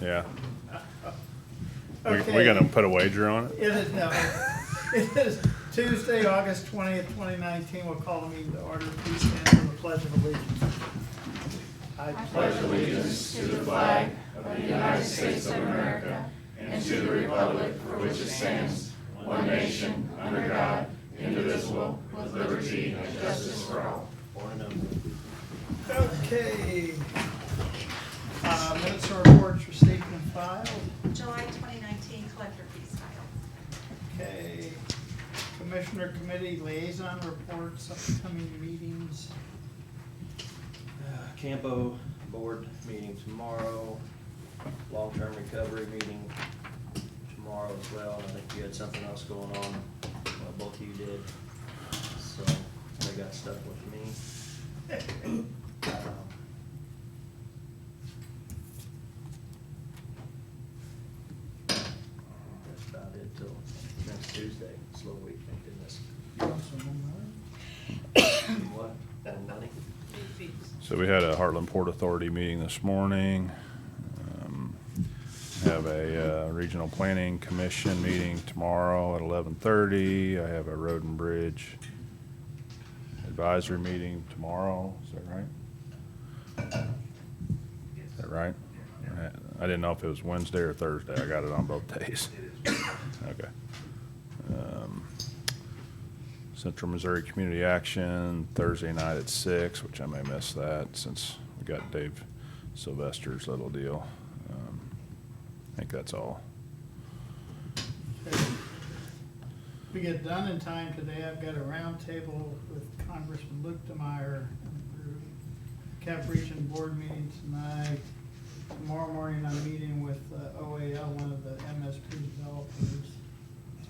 Yeah. Okay. We're gonna put a wager on it? It is, no, it is Tuesday, August 20th, 2019. We'll call the meeting to order. Please stand for the Pledge of Allegiance. I pledge allegiance to the flag of the United States of America and to the republic for which it stands, one nation, under God, indivisible, with liberty and justice for all. Okay. Minutes or reports received and filed. July 2019 collector fees filed. Okay. Commissioner Committee Liaison Reports, upcoming meetings. Campo board meeting tomorrow, long-term recovery meeting tomorrow as well, and I think you had something else going on, both of you did, so they got stuck with me. That's about it till next Tuesday, slow week, thank goodness. What, that money? So we had a Heartland Port Authority meeting this morning. Have a regional planning commission meeting tomorrow at 11:30. I have a road and bridge advisory meeting tomorrow. Is that right? Is that right? I didn't know if it was Wednesday or Thursday. I got it on both days. Okay. Central Missouri Community Action Thursday night at 6, which I may miss that since we got Dave Sylvester's little deal. I think that's all. Okay. We get done in time today. I've got a roundtable with Congressman Luke DeMeyer and the Cap Region Board meeting tonight. Tomorrow morning I'm meeting with OAL, one of the MSP developers.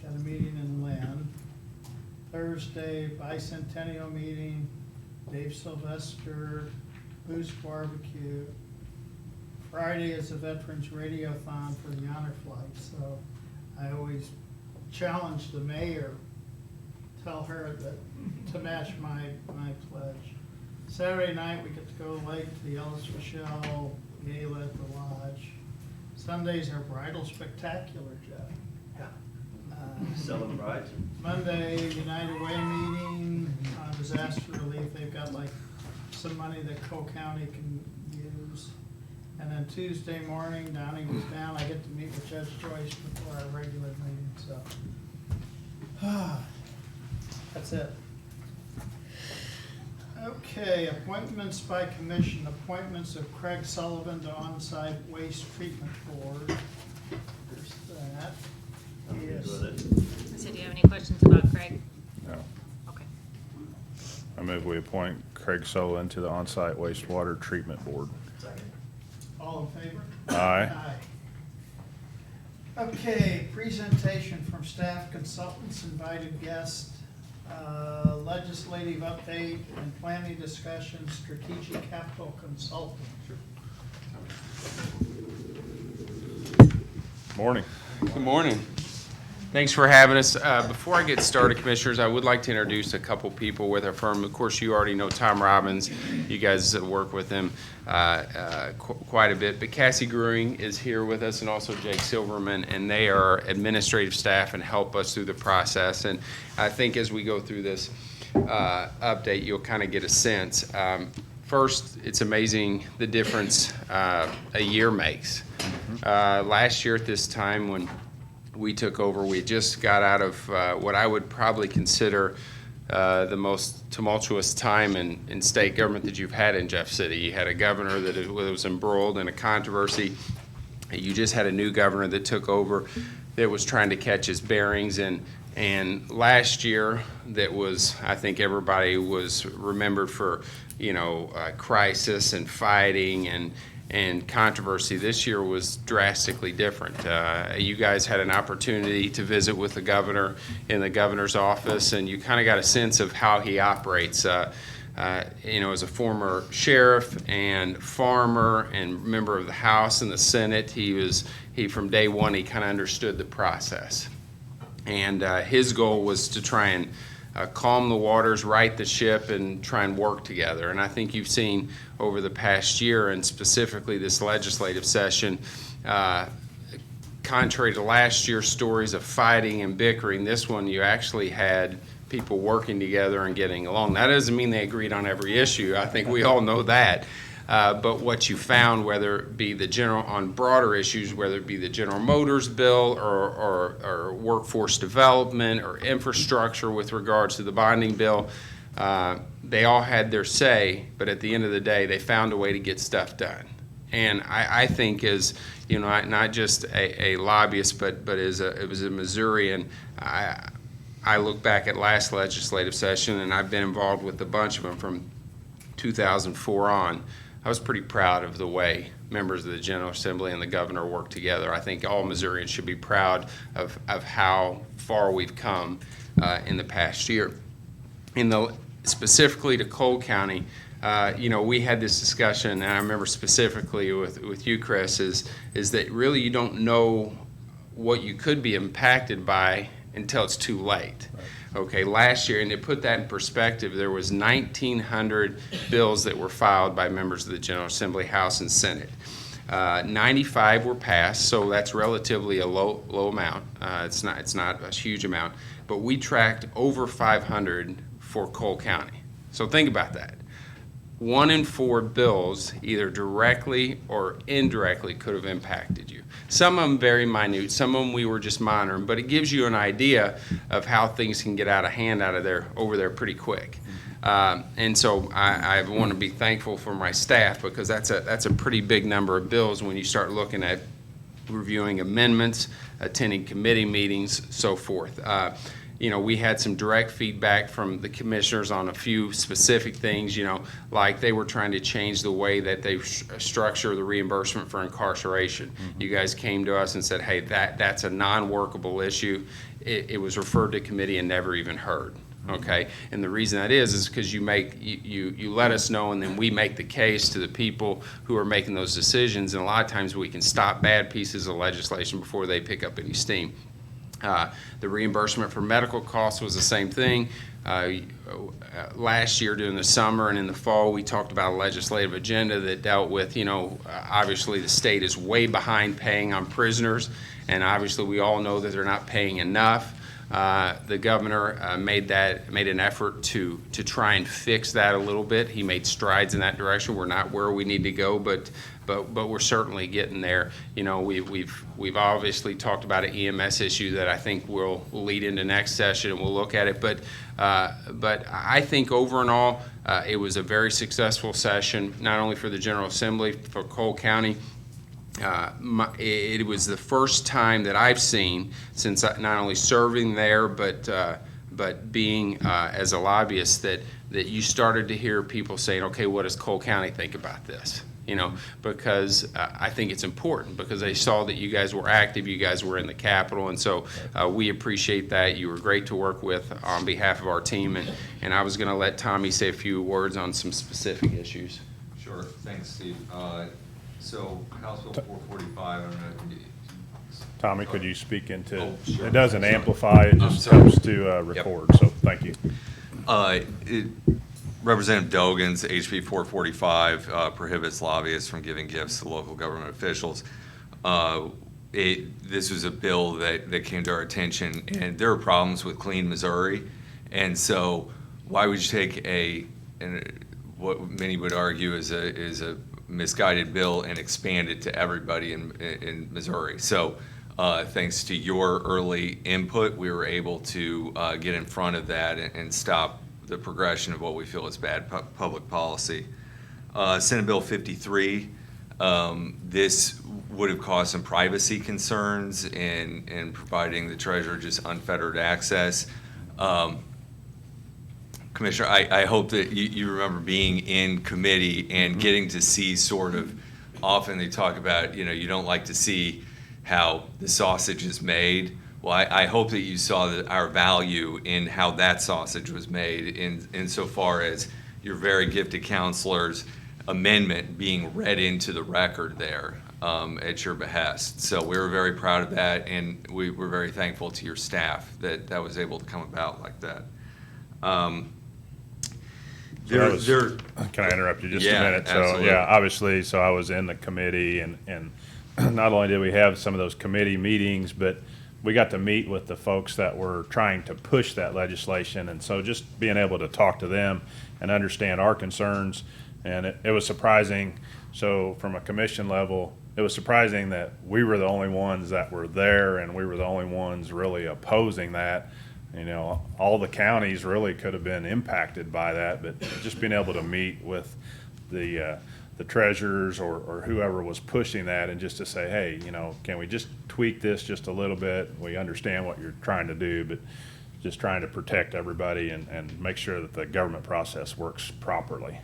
Got a meeting in Lynn. Thursday, bicentennial meeting, Dave Sylvester, Boost Barbecue. Friday is a Veterans Radiothon for the Honor Flight, so I always challenge the mayor, tell her that to match my pledge. Saturday night, we get to go to the lake to the Ellis Rochelle Gala at the Lodge. Sunday's our bridal spectacular, Jeff. Selling brides? Monday, United Way meeting, disaster relief. They've got like some money that Cole County can use. And then Tuesday morning, Downing was down. I get to meet with Judge Joyce before our regular meeting, so. That's it. Okay, appointments by commission. Appointments of Craig Sullivan to On-Site Waste Treatment Board. There's that. I'm good Yes. with it. So do you have any questions about Craig? No. Okay. I move we appoint Craig Sullivan to the On-Site Wastewater Treatment Board. Second. All in favor? Aye. Okay, presentation from staff, consultants, invited guests, legislative update and planning discussion, strategic capital consultant. Morning. Good morning. Thanks for having us. Before I get started, Commissioners, I would like to introduce a couple people with our firm. Of course, you already know Tom Robbins. You guys work with him quite a bit. But Cassie Gruing is here with us, and also Jake Silverman, and they are administrative staff and help us through the process. And I think as we go through this update, you'll kind of get a sense. First, it's amazing the difference a year makes. Last year at this time when we took over, we just got out of what I would probably consider the most tumultuous time in state government that you've had in Jeff City. You had a governor that was embroiled in a controversy. You just had a new governor that took over that was trying to catch his bearings. And last year, that was, I think everybody was remembered for, crisis and fighting and controversy. This year was drastically different. You guys had an opportunity to visit with the governor in the governor's office, and you kind of got a sense of how he operates. As a former sheriff and farmer and member of the House and the Senate, he from day one, he kind of understood the process. And his goal was to try and calm the waters, right the ship, and try and work together. And I think you've seen over the past year, and specifically this legislative session, contrary to last year's stories of fighting and bickering, this one you actually had people working together and getting along. That doesn't mean they agreed on every issue. I think we all know that. But what you found, whether it be on broader issues, whether it be the General Motors bill or workforce development or infrastructure with regards to the bonding bill, they all had their say, but at the end of the day, they found a way to get stuff done. And I think as, not just a lobbyist, but it was a Missourian, I look back at last legislative session, and I've been involved with a bunch of them from 2004 on. I was pretty proud of the way members of the General Assembly and the governor worked together. I think all Missourians should be proud of how far we've come in the past year. Specifically to Cole County, we had this discussion, and I remember specifically with you, Chris, is that really you don't know what you could be impacted by until it's too late. Okay, last year, and to put that in perspective, there was 1,900 bills that were filed by members of the General Assembly, House, and Senate. 95 were passed, so that's relatively a low amount. It's not a huge amount, but we tracked over 500 for Cole County. So think about that. 1 in 4 bills, either directly or indirectly, could have impacted you. Some of them very minute, some of them we were just monitoring, but it gives you an idea of how things can get out of hand over there pretty quick. And so I want to be thankful for my staff, because that's a pretty big number of bills when you start looking at reviewing amendments, attending committee meetings, so forth. We had some direct feedback from the commissioners on a few specific things, like they were trying to change the way that they structure the reimbursement for incarceration. Mm-hmm. You guys came to us and said, hey, that's a non-workable issue. It was referred to committee and never even heard. Okay, and the reason that is because you let us know, and then we make the case to the people who are making those decisions, and a lot of times we can stop bad pieces of legislation before they pick up any steam. The reimbursement for medical costs was the same thing. Last year during the summer and in the fall, we talked about a legislative agenda that dealt with, obviously the state is way behind paying on prisoners, and obviously we all know that they're not paying enough. The governor made an effort to try and fix that a little bit. He made strides in that direction. We're not where we need to go, but we're certainly getting there. We've obviously talked about an EMS issue that I think will lead into next session, and we'll look at it. But I think over and all, it was a very successful session, not only for the General Assembly, for Cole County. It was the first time that I've seen, since not only serving there, but being as a lobbyist, that you started to hear people saying, okay, what does Cole County think about this? Because I think it's important, because they saw that you guys were active, you guys were in the Capitol, and so we appreciate that. You were great to work with on behalf of our team, and I was going to let Tommy say a few words on some specific issues. Sure, thanks, Steve. So House Bill 445, I don't know. Tommy, could you speak into, Oh, sure. It doesn't amplify, it just sorry. helps to record, so thank you. Representative Dogan's HB 445 prohibits lobbyists from giving gifts to local government officials. This was a bill that came to our attention, and there are problems with Clean Missouri, and so why would you take what many would argue is a misguided bill and expand it to everybody in Missouri? So thanks to your early input, we were able to get in front of that and stop the progression of what we feel is bad public policy. Senate Bill 53, this would have caused some privacy concerns in providing the treasurer just unfettered access. Commissioner, I hope that you remember being in committee and getting to see sort of, often they talk about, you don't like to see how the sausage is made. Well, I hope that you saw our value in how that sausage was made insofar as your very gifted counselor's amendment being read into the record there at your behest. So we were very proud of that, and we were very thankful to your staff that was able to come about like that. That was- There, Can I interrupt you just a Yeah, minute? So, absolutely. yeah, obviously, so I was in the committee and not only did we have some of those committee meetings, but we got to meet with the folks that were trying to push that legislation. And so just being able to talk to them and understand our concerns, and it was surprising. So from a commission level, it was surprising that we were the only ones that were there and we were the only ones really opposing that. You know, all the counties really could have been impacted by that, but just being able to meet with the treasurers or whoever was pushing that and just to say, hey, you know, can we just tweak this just a little bit? We understand what you're trying to do, but just trying to protect everybody and make sure that the government process works properly.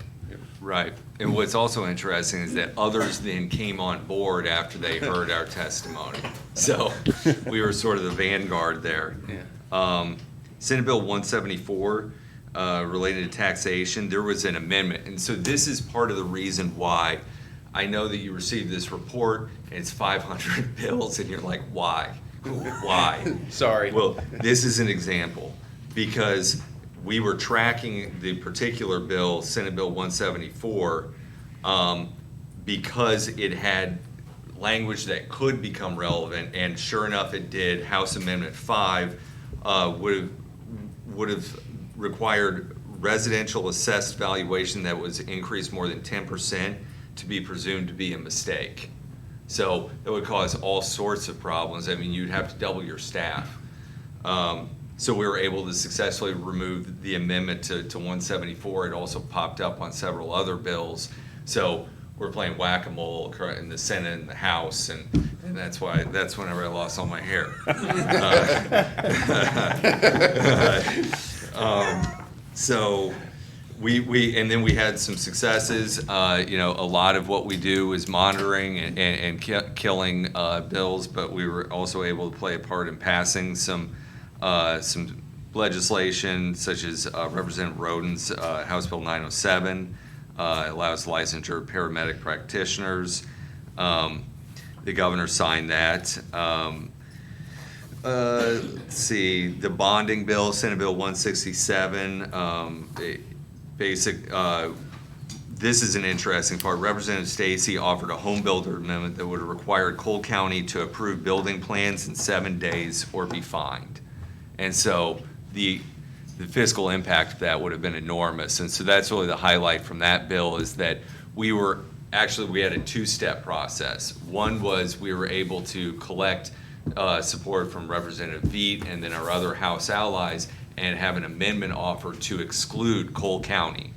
right. And what's also interesting is that others then came on board after they heard our testimony. So we were sort of the vanguard there. Senate Bill 174, related to taxation, there was an amendment. And so this is part of the reason why I know that you received this report, and it's 500 bills, and you're like, why? Why? Sorry. Well, this is an example, because we were tracking the particular bill, Senate Bill 174, because it had language that could become relevant, and sure enough, it did. House Amendment 5 would have required residential assessed valuation that was increased more than 10% to be presumed to be a mistake. So it would cause all sorts of problems. I mean, you'd have to double your staff. So we were able to successfully remove the amendment to 174. It also popped up on several other bills. So we're playing whack-a-mole in the Senate and the House, and that's whenever I lost all my hair. So and then we had some successes. You know, a lot of what we do is monitoring and killing bills, but we were also able to play a part in passing some legislation, such as Representative Roden's House Bill 907, allows licensure of paramedic practitioners. The governor signed that. Let's see, the bonding bill, Senate Bill 167, this is an interesting part. Representative Stacy offered a home builder amendment that would have required Cole County to approve building plans in 7 days or be fined. And so the fiscal impact of that would have been enormous. And so that's really the highlight from that bill, is that we had a two-step process. One was we were able to collect support from Representative Veet and then our other House allies and have an amendment offered to exclude Cole County.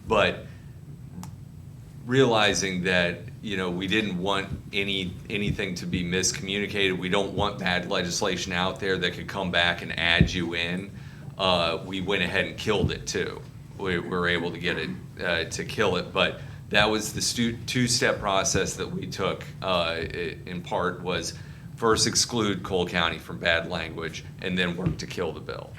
But realizing that, you know, we didn't want anything to be miscommunicated, we don't want bad legislation out there that could come back and add you in, we went ahead and killed it too. We were able to get it, to kill it, but that was the two-step process that we took, in part, was first exclude Cole County from bad language and then work to kill the bill.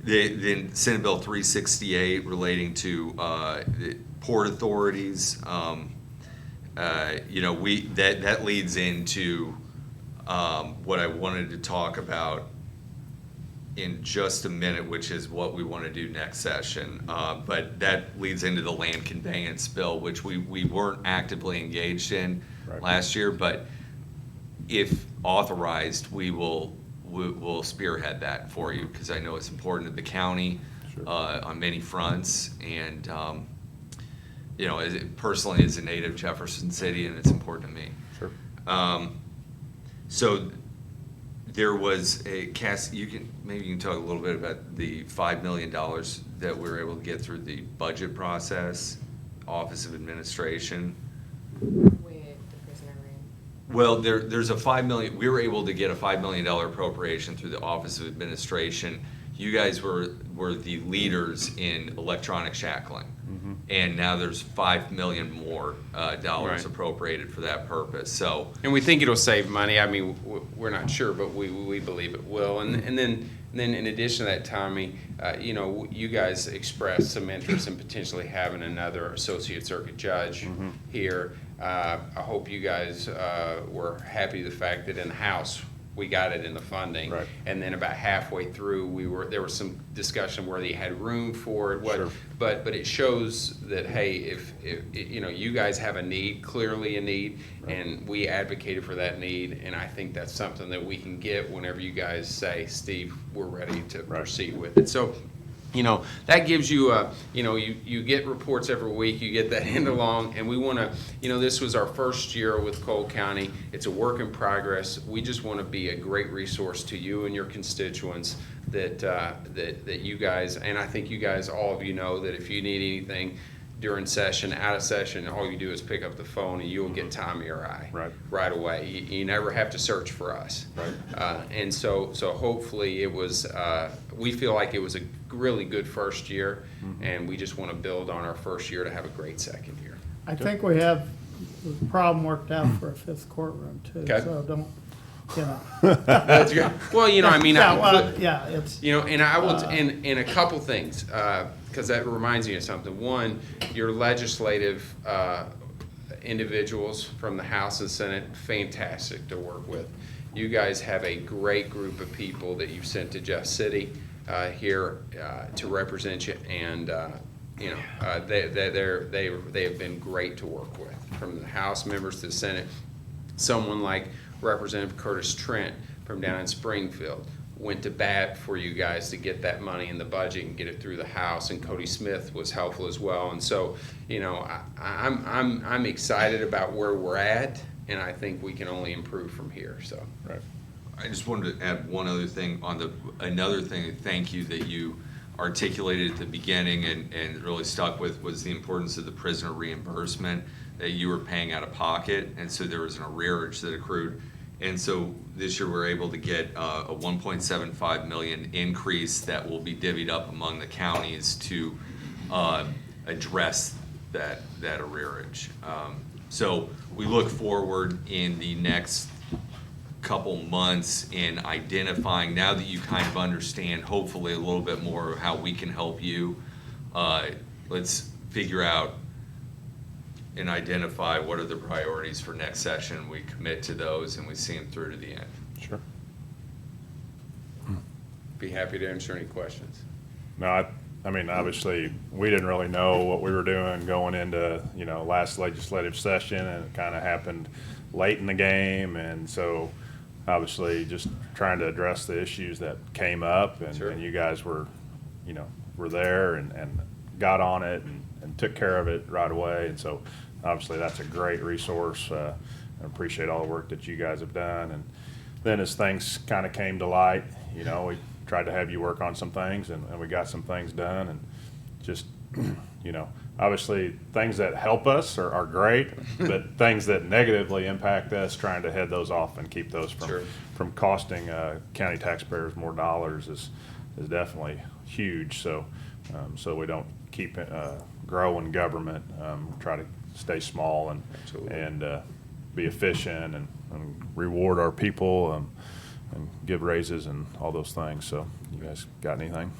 Then Senate Bill 368 relating to the port authorities, you know, that leads into what I wanted to talk about in just a minute, which is what we want to do next session. But that leads into the land conveyance bill, which we weren't actively engaged in last year, but if authorized, we'll spearhead that for you, because I know it's important to the county on many fronts, and you know, personally as a native Jefferson City, and it's important to me. Sure. So there was Cass, maybe you can talk a little bit about the $5 million that we were able to get through the budget process, Office of Administration. With the prisoner room. Well, there's a $5 million, we were able to get a $5 million appropriation through the Office of Administration. You guys were the leaders in electronic shackling. Mm-hmm. And now there's $5 million more dollars Right. appropriated for that purpose, so. And we think it'll save money. I mean, we're not sure, but we believe it will. And then in addition to that, Tommy, you know, you guys expressed some interest in potentially having another associate circuit judge here. I hope you guys were happy the fact that in the House we got it in the funding. Right. And then about halfway through, there was some discussion where they had room for it. Sure. But it shows that, hey, if, you know, you guys have a need, clearly a need, and we advocated for that need, and I think that's something that we can get whenever you guys say, Steve, we're ready to Right. proceed with it. So, you know, that gives you you know, you get reports every week, you get that end along, and we want to, you know, this was our first year with Cole County. It's a work in progress. We just want to be a great resource to you and your constituents that you guys, and I think you guys, all of you know that if you need anything during session, out of session, all you do is pick up the phone and you'll get Tommy or I. Right. Away. You never have to search for us. Right. And so hopefully it was, we feel like it was a really good first year, and we just want to build on our first year to have a great second year. I think we have the problem worked out for a fifth courtroom too, Okay. so don't, you know. That's good. Well, you know, I mean, Yeah, well, yeah, it's, you know, and I will, and a couple things, because that reminds me of something. One, your legislative individuals from the House and Senate, fantastic to work with. You guys have a great group of people that you've sent to Jeff City here to represent you, and you know, they have been great to work with, from the House members to the Senate. Someone like Representative Curtis Trent from down in Springfield went to bat for you guys to get that money in the budget and get it through the House, and Cody Smith was helpful as well. And so, you know, I'm excited about where we're at, and I think we can only improve from here. So, Right. I just wanted to add one other thing another thing, thank you, that you articulated at the beginning and really stuck with, was the importance of the prisoner reimbursement that you were paying out of pocket, and so there was an arrearage that accrued. And so this year we're able to get a 1.75 million increase that will be divvied up among the counties to address that arrearage. So we look forward in the next couple months in identifying, now that you kind of understand hopefully a little bit more of how we can help you, let's figure out and identify what are the priorities for next session. We commit to those and we see them through to the end. Sure. be happy to answer any questions. No, I mean, obviously, we didn't really know what we were doing going into, you know, last legislative session, and it kind of happened late in the game, and so obviously just trying to address the issues that came up, and, Sure. and you guys were, you know, were there and got on it and took care of it right away, and so obviously that's a great resource. I appreciate all the work that you guys have done, and then as things kind of came to light, you know, we tried to have you work on some things, and we got some things done, and just, you know, obviously, things that help us are great, but things that negatively impact us, trying to head those off and keep those Sure. from costing county taxpayers more dollars is definitely huge. So, so we don't keep growing government, try to stay small Absolutely. and be efficient and reward our people and give raises and all those things. So, you guys got anything?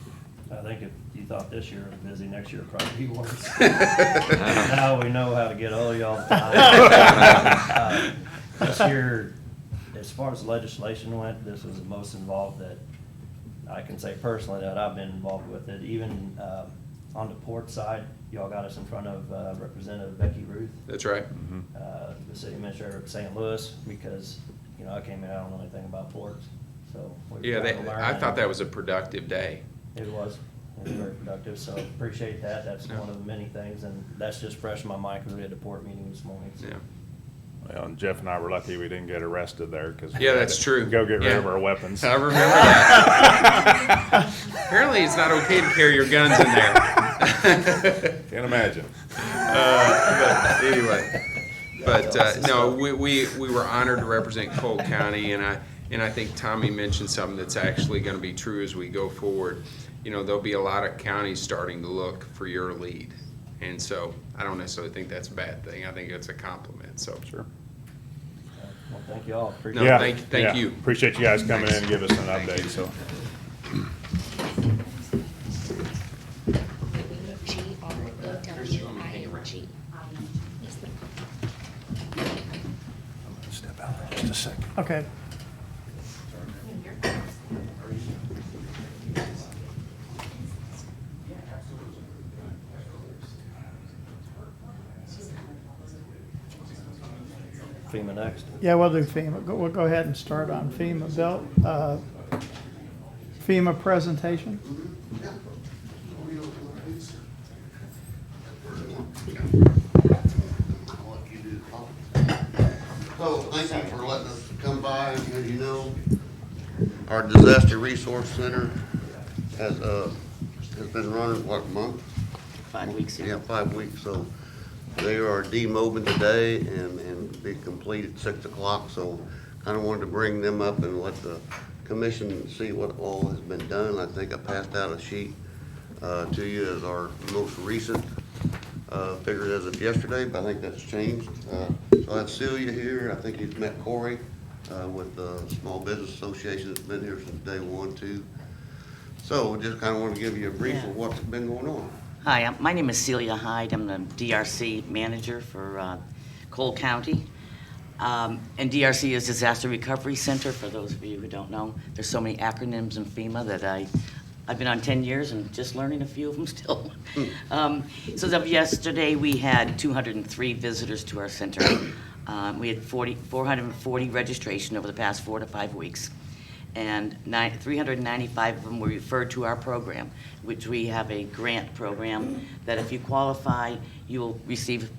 I think if you thought this year was busy, next year will probably be worse. Now we know how to get all y'all. This year, as far as legislation went, this was the most involved that I can say personally that I've been involved with it. Even on the port side, y'all got us in front of Representative Becky Ruth, That's right. the city administrator of St. Louis, because, you know, I came in, I don't know anything about ports, so. we Yeah, tried to learn I thought and- that was a productive day. It was very productive, so appreciate that. That's Yeah. one of the many things, and that's just fresh in my mind because we had the port meeting this morning. so. Yeah. Well, and Jeff and I were lucky we didn't get arrested there, because Yeah, that's true. Go get rid Yeah. of our weapons. I remember that. Apparently, it's not okay to carry your guns in there. Can't imagine. But anyway, no, we were honored to represent Cole County, and I think Tommy mentioned something that's actually going to be true as we go forward. You know, there'll be a lot of counties starting to look for your lead, and so I don't necessarily think that's a bad thing. I think it's a compliment. So Sure. Well, thank you all. No, Appreciate Yeah, thank yeah. you. Appreciate you guys coming in and give us an update, so. GREWING. Step out there just a second. Okay. FEMA next. Yeah, we'll do FEMA. We'll go ahead and start on FEMA. Bill, FEMA presentation. So, thank you for letting us come by. As you know, our Disaster Resource Center has been running, what, a month? 5 weeks. Yeah, 5 weeks, so they are demobbing today and be complete at 6 o'clock, so kinda wanted to bring them up and let the commission see what all has been done. I think I passed out a sheet, to you as our most recent, figures as of yesterday, but I think that's changed. So I have Celia here, I think you've met Corey, with the Small Business Association that's been here since day one, too. So just kinda wanna give you a brief of what's been going on. Hi, my name is Celia Hyde. I'm the DRC manager for Cole County. And DRC is Disaster Recovery Center, for those of you who don't know. There's so many acronyms in FEMA that I've been on 10 years and just learning a few of them still. So as of yesterday, we had 203 visitors to our center. We had 440 registration over the past 4 to 5 weeks. And 395 of them were referred to our program, which we have a grant program that if you qualify, you will receive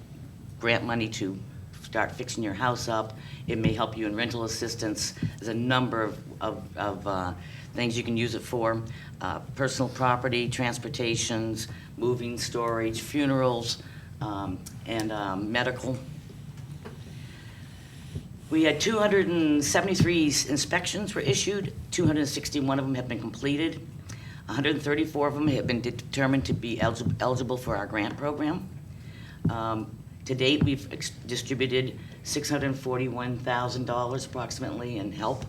grant money to start fixing your house up. It may help you in rental assistance. There's a number of things you can use it for. Personal property, transportations, moving, storage, funerals, and medical. We had 273 inspections were issued, 261 of them have been completed, 134 of them have been determined to be eligible for our grant program. To date, we've distributed $641,000 approximately in help,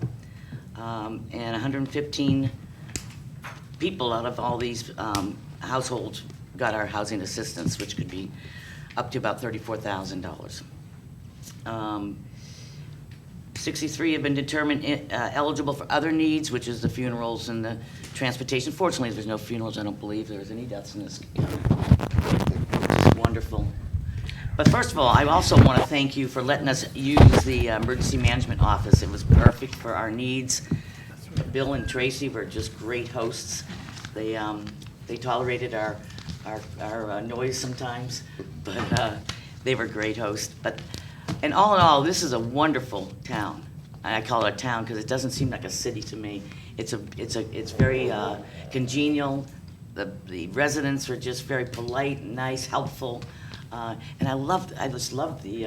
and 115 people out of all these households got our housing assistance, which could be up to about $34,000. 63 have been determined eligible for other needs, which is the funerals and the transportation. Fortunately, there's no funerals. I don't believe there's any deaths in this county. It's wonderful. But first of all, I also want to thank you for letting us use the emergency management office. It was perfect for our needs. Bill and Tracy were just great hosts. They tolerated our noise sometimes, but they were great hosts. And all in all, this is a wonderful town. I call it a town because it doesn't seem like a city to me. It's very congenial. The residents are just very polite, nice, helpful, and I just love the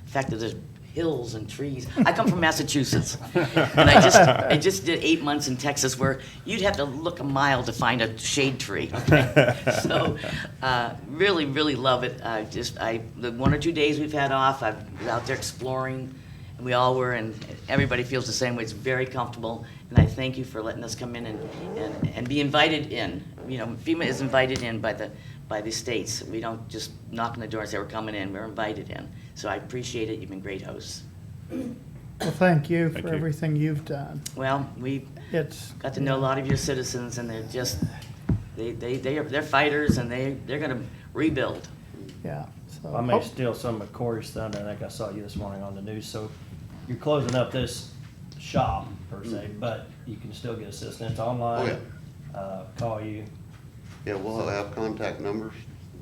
fact that there's hills and trees. I come from Massachusetts, and I just did 8 months in Texas where you'd have to look a mile to find a shade tree. So really, really love it. The 1 or 2 days we've had off, I was out there exploring, and we all were, and everybody feels the same way. It's very comfortable, and I thank you for letting us come in and be invited in. You know, FEMA is invited in by the states. We don't just knock on the door and say we're coming in. We're invited in. So I appreciate it. You've been great hosts. Well, thank you Thank for you. everything you've done. Well, we It's, got to know a lot of your citizens, and they're just they're fighters, and they're going to rebuild. yeah. So I may steal some of Corey's thunder. I think I saw you this morning on the news. So you're closing up this shop per se, but you can still get assistance online. Call you. Yeah, we'll have contact numbers.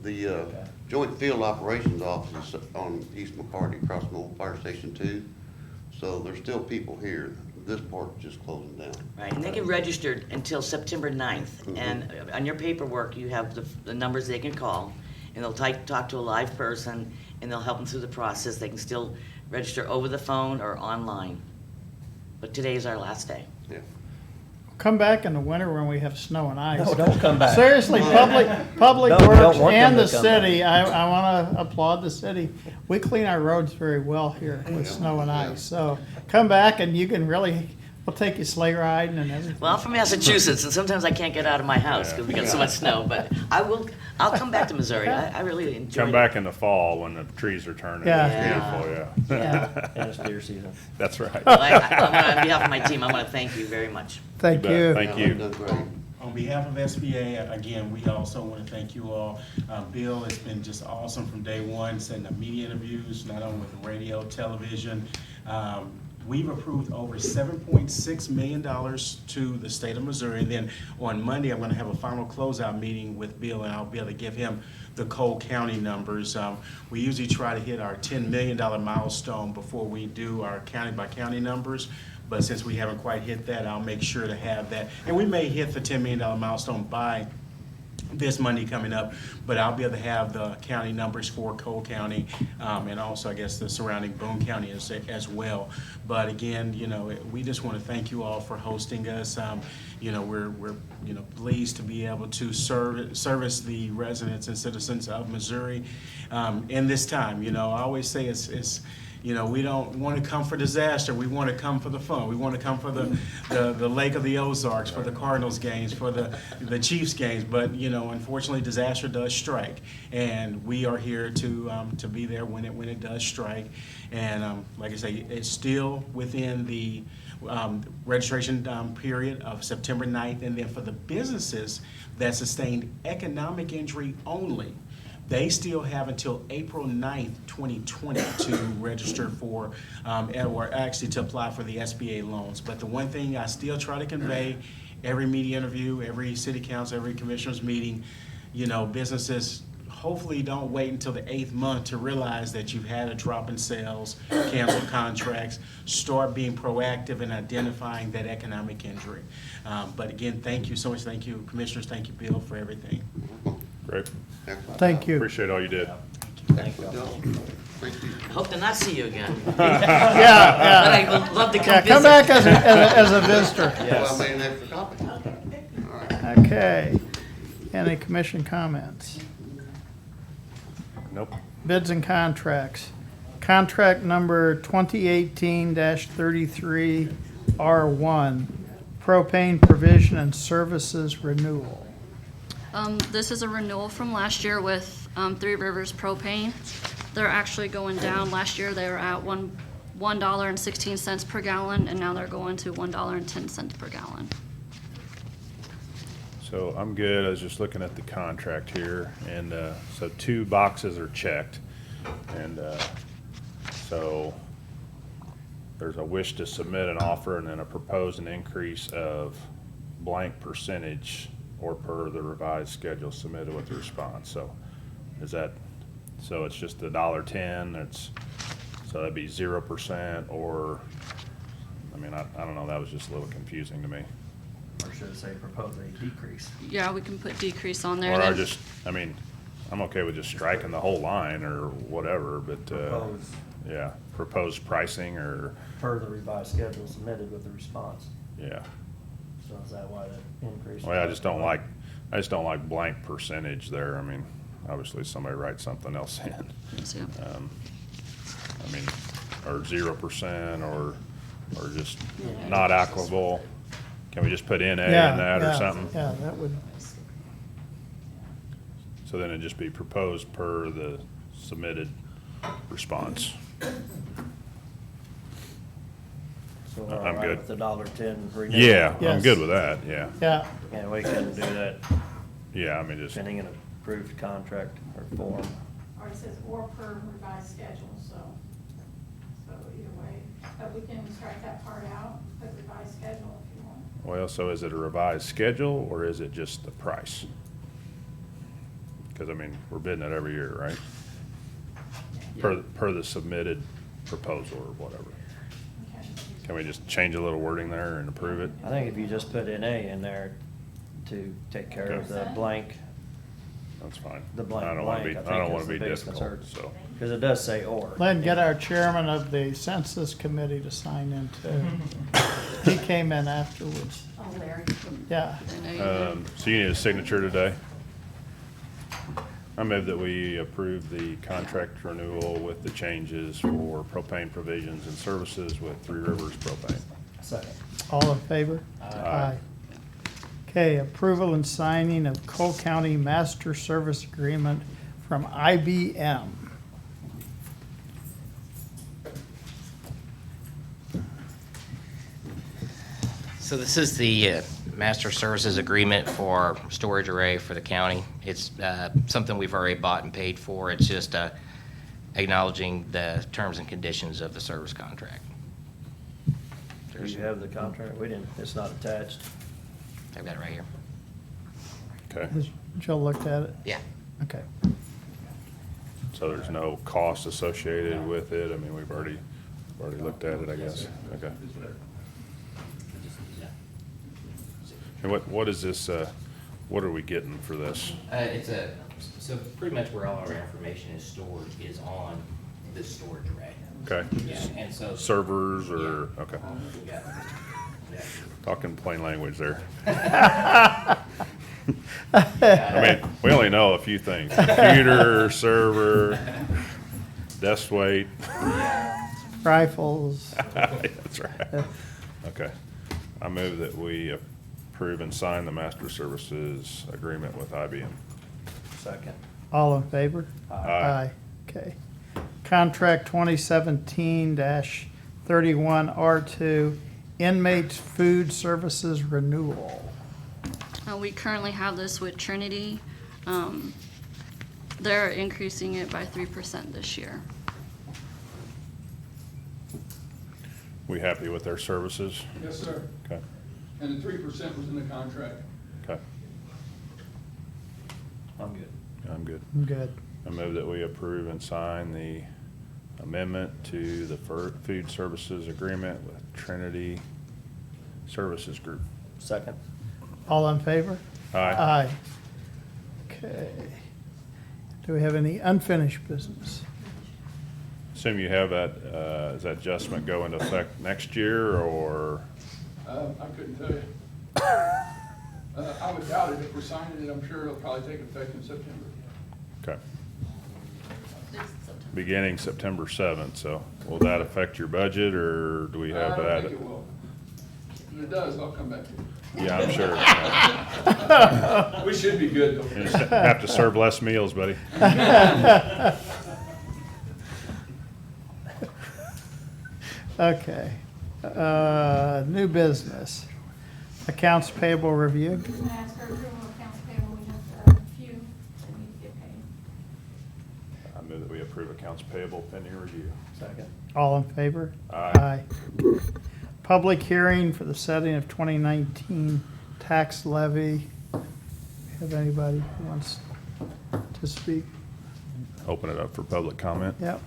The Okay. Joint Field Operations Office is on East McCarty, across from Old Fire Station 2. So there's still people here. This part's just closing down. Right, and they get registered until September 9th. And on your paperwork, you have the numbers they can call, and they'll talk to a live person, and they'll help them through the process. They can still register over the phone or online. But today is our last day. Yeah. come back in the winter when we have snow and ice. No, don't come back. Seriously, Public Don't Works want and them the to come city, I want to applaud the city. We clean our roads very well here with snow and ice. So come back and you can really, We'll take you sleigh riding and everything. Well, I'm from Massachusetts, and sometimes I can't get out of my house because we got so much snow, but I'll come back to Missouri. I really enjoy it. Come back in the fall when the trees are turning. Yeah. It's beautiful, yeah. Yeah. And it's deer season. That's right. Well, on behalf of my team, I want to thank you very much. Thank bet. you. Thank Yeah, you. they've done great. On behalf of SBA, again, we also want to thank you all. Bill, it's been just awesome from day one, setting up media interviews, not only with radio, television. We've approved over $7.6 million to the state of Missouri. And then on Monday, I'm going to have a final closeout meeting with Bill, and I'll be able to give him the Cole County numbers. We usually try to hit our $10 million milestone before we do our county-by-county numbers. But since we haven't quite hit that, I'll make sure to have that. And we may hit the $10 million milestone by this Monday coming up, but I'll be able to have the county numbers for Cole County, and also, I guess, the surrounding Boone County as well. But again, we just want to thank you all for hosting us. We're pleased to be able to service the residents and citizens of Missouri in this time. I always say it's we don't want to come for disaster. We want to come for the fun. We want to come for the Lake of the Ozarks, for the Cardinals games, for the Chiefs games. But unfortunately, disaster does strike, and we are here to be there when it does strike. And like I say, it's still within the registration period of September 9th, and then for the businesses that sustained economic injury only, they still have until April 9th, 2020 to register for, or actually to apply for the SBA loans. But the one thing I still try to convey, every media interview, every city council, every commissioner's meeting, businesses hopefully don't wait until the 8th month to realize that you've had a drop in sales, canceled contracts, start being proactive in identifying that economic injury. But again, thank you so much. Thank you, commissioners. Thank you, Bill, for everything. Great. Thank you. Appreciate all you did. Thank you. Thank you. I hope to not see you again. Yeah, But I would love to yeah. come Come visit. back as a visitor. Well, I made an extra copy. All right. Okay. Any commission comments? Nope. Bids and contracts. Contract number 2018-33R1, propane provision and services renewal. This is a renewal from last year with Three Rivers Propane. They're actually going down. Last year, they were at $1.16 per gallon, and now they're going to $1.10 per gallon. So I'm good. I was just looking at the contract here, and so 2 boxes are checked. And so there's a wish to submit an offer and then a proposed an increase of blank percentage or per the revised schedule submitted with the response. So is that, so it's just $1.10, so that'd be 0% or, I mean, I don't know, that was just a little confusing to me. Or should I say propose a decrease? Yeah, we can put decrease on there. Or then. I mean, I'm okay with just striking the whole line or whatever, but, Propose yeah, proposed pricing or, per the revised schedule submitted with the response. yeah. So is that why the increase? Well, I just don't like blank percentage there. I mean, obviously somebody writes something else in. Yes, yeah. I mean, or 0% or just not applicable. Can we just put NA in that or something? Yeah, that would, So then it'd just be proposed per the submitted response. So I'm we're all right good. with the $1.10 renewal? Yeah, I'm Yes. good with that, yeah. yeah. And we can do that Yeah, I mean, just, pending an approved contract or form. Or it says or per revised schedule, so either way. But we can strike that part out, put revised schedule if you want. well, so is it a revised schedule or is it just the price? Because, I mean, we're bidding it every year, right? Per the submitted proposal or whatever. Okay. Can we just change a little wording there and approve it? I think if you just put NA in there to take care of the blank, That's fine. The blank I don't wanna blank, be, I I think, don't is wanna the be biggest difficult, concern. so. because it does say or. Then get our chairman of the census committee to sign in too. He came in afterwards. Oh, Larry. Yeah. So you need a signature today? I move that we approve the contract renewal with the changes for propane provisions and services with Three Rivers Propane. Second. All in favor? Aye. Okay, approval and signing of Cole County Master Service Agreement from IBM. So this is the master services agreement for storage array for the county. It's something we've already bought and paid for. It's just acknowledging the terms and conditions of the service contract. Do you have the contract? We didn't, it's not attached. I've got it right here. Okay, Has Jill looked at it? Yeah. Okay. so there's no cost associated with it? I mean, we've already looked at it, I guess. Okay. And what is this, what are we getting for this? So pretty much where all our information is stored is on this storage array. Okay. Yeah, and so. Servers or, okay, Yeah. Yeah. talking plain language there. I mean, we only know a few things: computer, server, desk weight. Rifles. That's right. Okay. I move that we approve and sign the master services agreement with IBM. Second. All in favor? Aye. Okay. Contract 2017-31R2, inmates food services renewal. We currently have this with Trinity. They're increasing it by 3% this year. We happy with their services? Yes, sir. Okay, And the 3% was in the contract. okay. I'm good. I'm good. I'm good. I move that we approve and sign the amendment to the food services agreement with Trinity Services Group. Second. All in favor? Aye. Aye. Okay. Do we have any unfinished business? Assume you have that, does that adjustment go into effect next year, or? I couldn't tell you. I would doubt it. If we're signing it, I'm sure it'll probably take effect in September. Okay. Beginning September 7th, so will that affect your budget, or do we have I don't that? think it will. If it does, I'll come back to you. Yeah, I'm sure. We should be good, You though. just have to serve less meals, buddy. Okay. New business. Accounts payable review. I'm gonna ask for approval of accounts payable, we have a few that need to get paid. I move that we approve accounts payable pending review. Second. All in favor? Aye. Public hearing for the setting of 2019 tax levy. Have anybody who wants to speak? Open it up for public comment. Yep.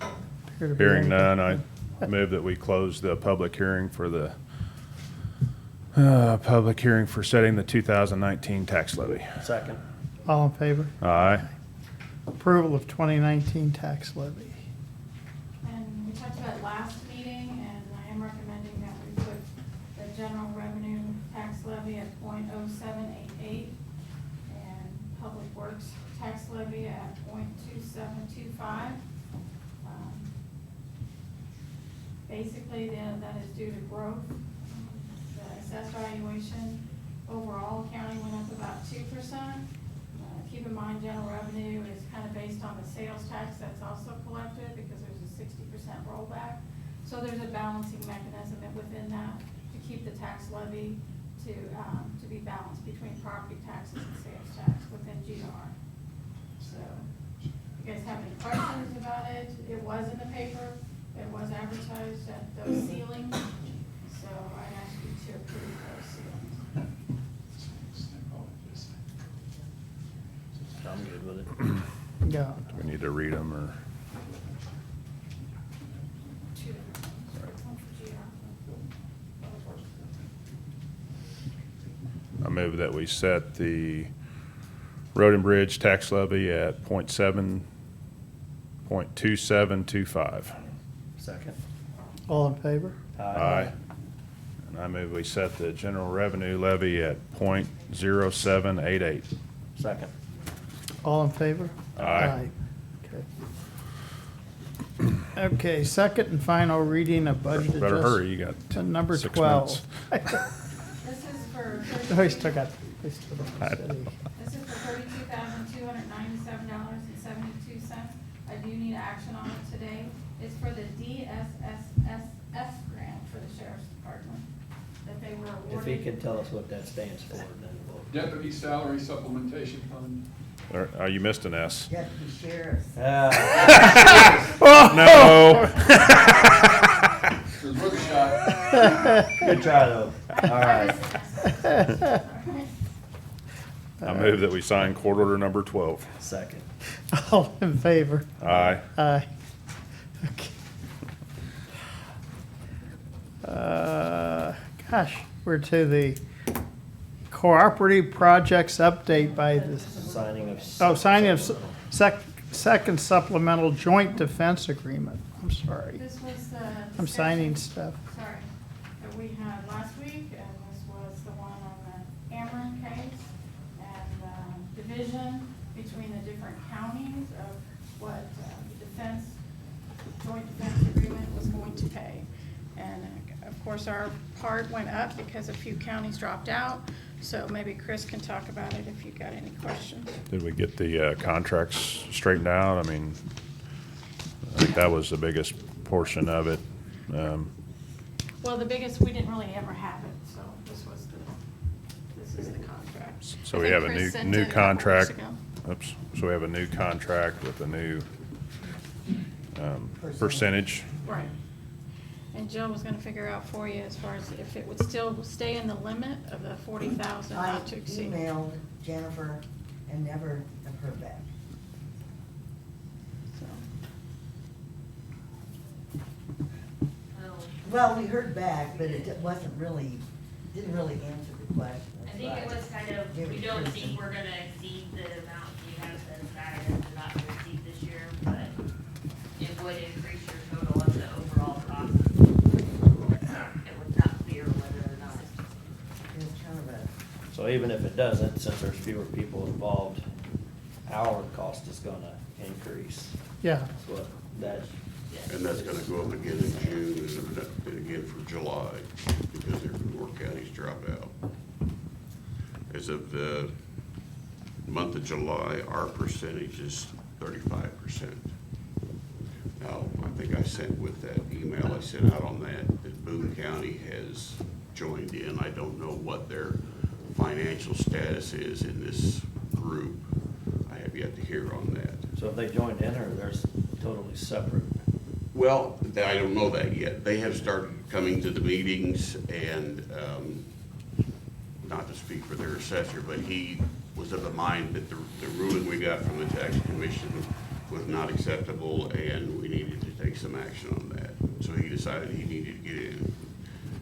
Appear to be Hearing anything. none, I move that we close the public hearing for the public hearing for setting the 2019 tax levy. Second. All in favor? Aye. Approval of 2019 tax levy. And we talked about it last meeting, and I am recommending that we put the general revenue tax levy at .0788 and public works tax levy at .2725. Basically, that is due to growth. The assessed valuation overall county went up about 2%. Keep in mind, general revenue is kind of based on the sales tax that's also collected because there's a 60% rollback. So there's a balancing mechanism within that to keep the tax levy to be balanced between property taxes and sales tax within GR. So, if you guys have any questions about it, it was in the paper, it was advertised at those ceilings, so I ask you to approve those ceilings. I'm good with it. Yeah. Do we need to read them, or? Two different ones. One for GR. I move that we set the road and bridge tax levy at .2725. Second. All in favor? Aye. And I move we set the general revenue levy at .0788. Second. All in favor? Aye. Okay. Okay, second and final reading of budget adjustment. Better hurry, you got To number 6 12. minutes. This is for Oh, he still got, he still got I the know. city. This is for $32,297.72. I do need action on it today. It's for the DSSSF grant for the sheriff's department that they were If he awarded. can tell us what that stands for, then we'll. Deputy salary supplementation fund. You missed an S. Deputy sheriff. No. It was worth a shot. Good try, though. All right. I move that we sign court order number 12. Second. All in favor? Aye. Aye. Okay. Gosh, we're to the cooperative projects update by the, Signing of. signing of second supplemental joint defense agreement. I'm sorry. This was the. I'm signing stuff. Sorry, that we had last week, and this was the one on the Ameren case, and, division between the different counties of what, the joint defense agreement was going to pay. And of course, our part went up because a few counties dropped out, so maybe Chris can talk about it if you've got any questions. Did we get the contracts straightened out? I mean, I think that was the biggest portion of it. Well, the biggest, we didn't really ever have it, so this is the contract. So I we think have a Chris sent new it a couple contract. weeks ago. Oops. So we have a new contract with a new percentage. Right. And Jill was gonna figure out for you as far as if it would still stay in the limit of the 40,000 I not to exceed. emailed Jennifer and never have heard back. Well, we heard back, but it didn't really answer the question. I think it was kind of, we don't think we're gonna exceed the amount you have set aside as to not to exceed this year, but it would increase your total of the overall cost. It was not clear whether or not. It's kind of a, So even if it doesn't, since there's fewer people involved, our cost is gonna increase. Yeah. That's what that. And that's gonna go up again in June and again for July, because there are more counties drop out. As of the month of July, our percentage is 35%. Now, I think I sent with that email I sent out on that Boone County has joined in. I don't know what their financial status is in this group. I have yet to hear on that. So if they joined in, or there's totally separate? Well, I don't know that yet. They have started coming to the meetings and, not to speak for their assessor, but he was of the mind that the ruling we got from the tax commission was not acceptable and we needed to take some action on that. So he decided he needed to get in.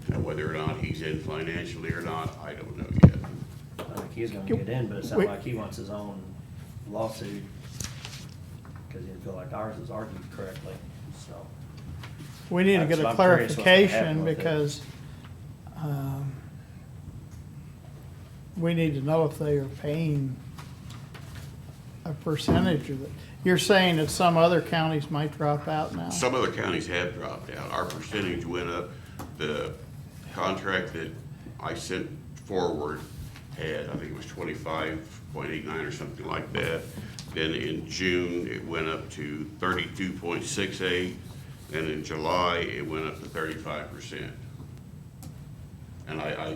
Now, whether or not he's in financially or not, I don't know yet. I think he's gonna get in, but it sounds like he wants his own lawsuit, because he didn't feel like ours was argued correctly, so. We need to get So a I'm curious what's gonna happen clarification with it. because we need to know if they are paying a percentage of it. You're saying that some other counties might drop out now? Some other counties have dropped out. Our percentage went up. The contract that I sent forward had, I think it was 25.89 or something like that. Then in June, it went up to 32.68, and in July, it went up to 35%. And I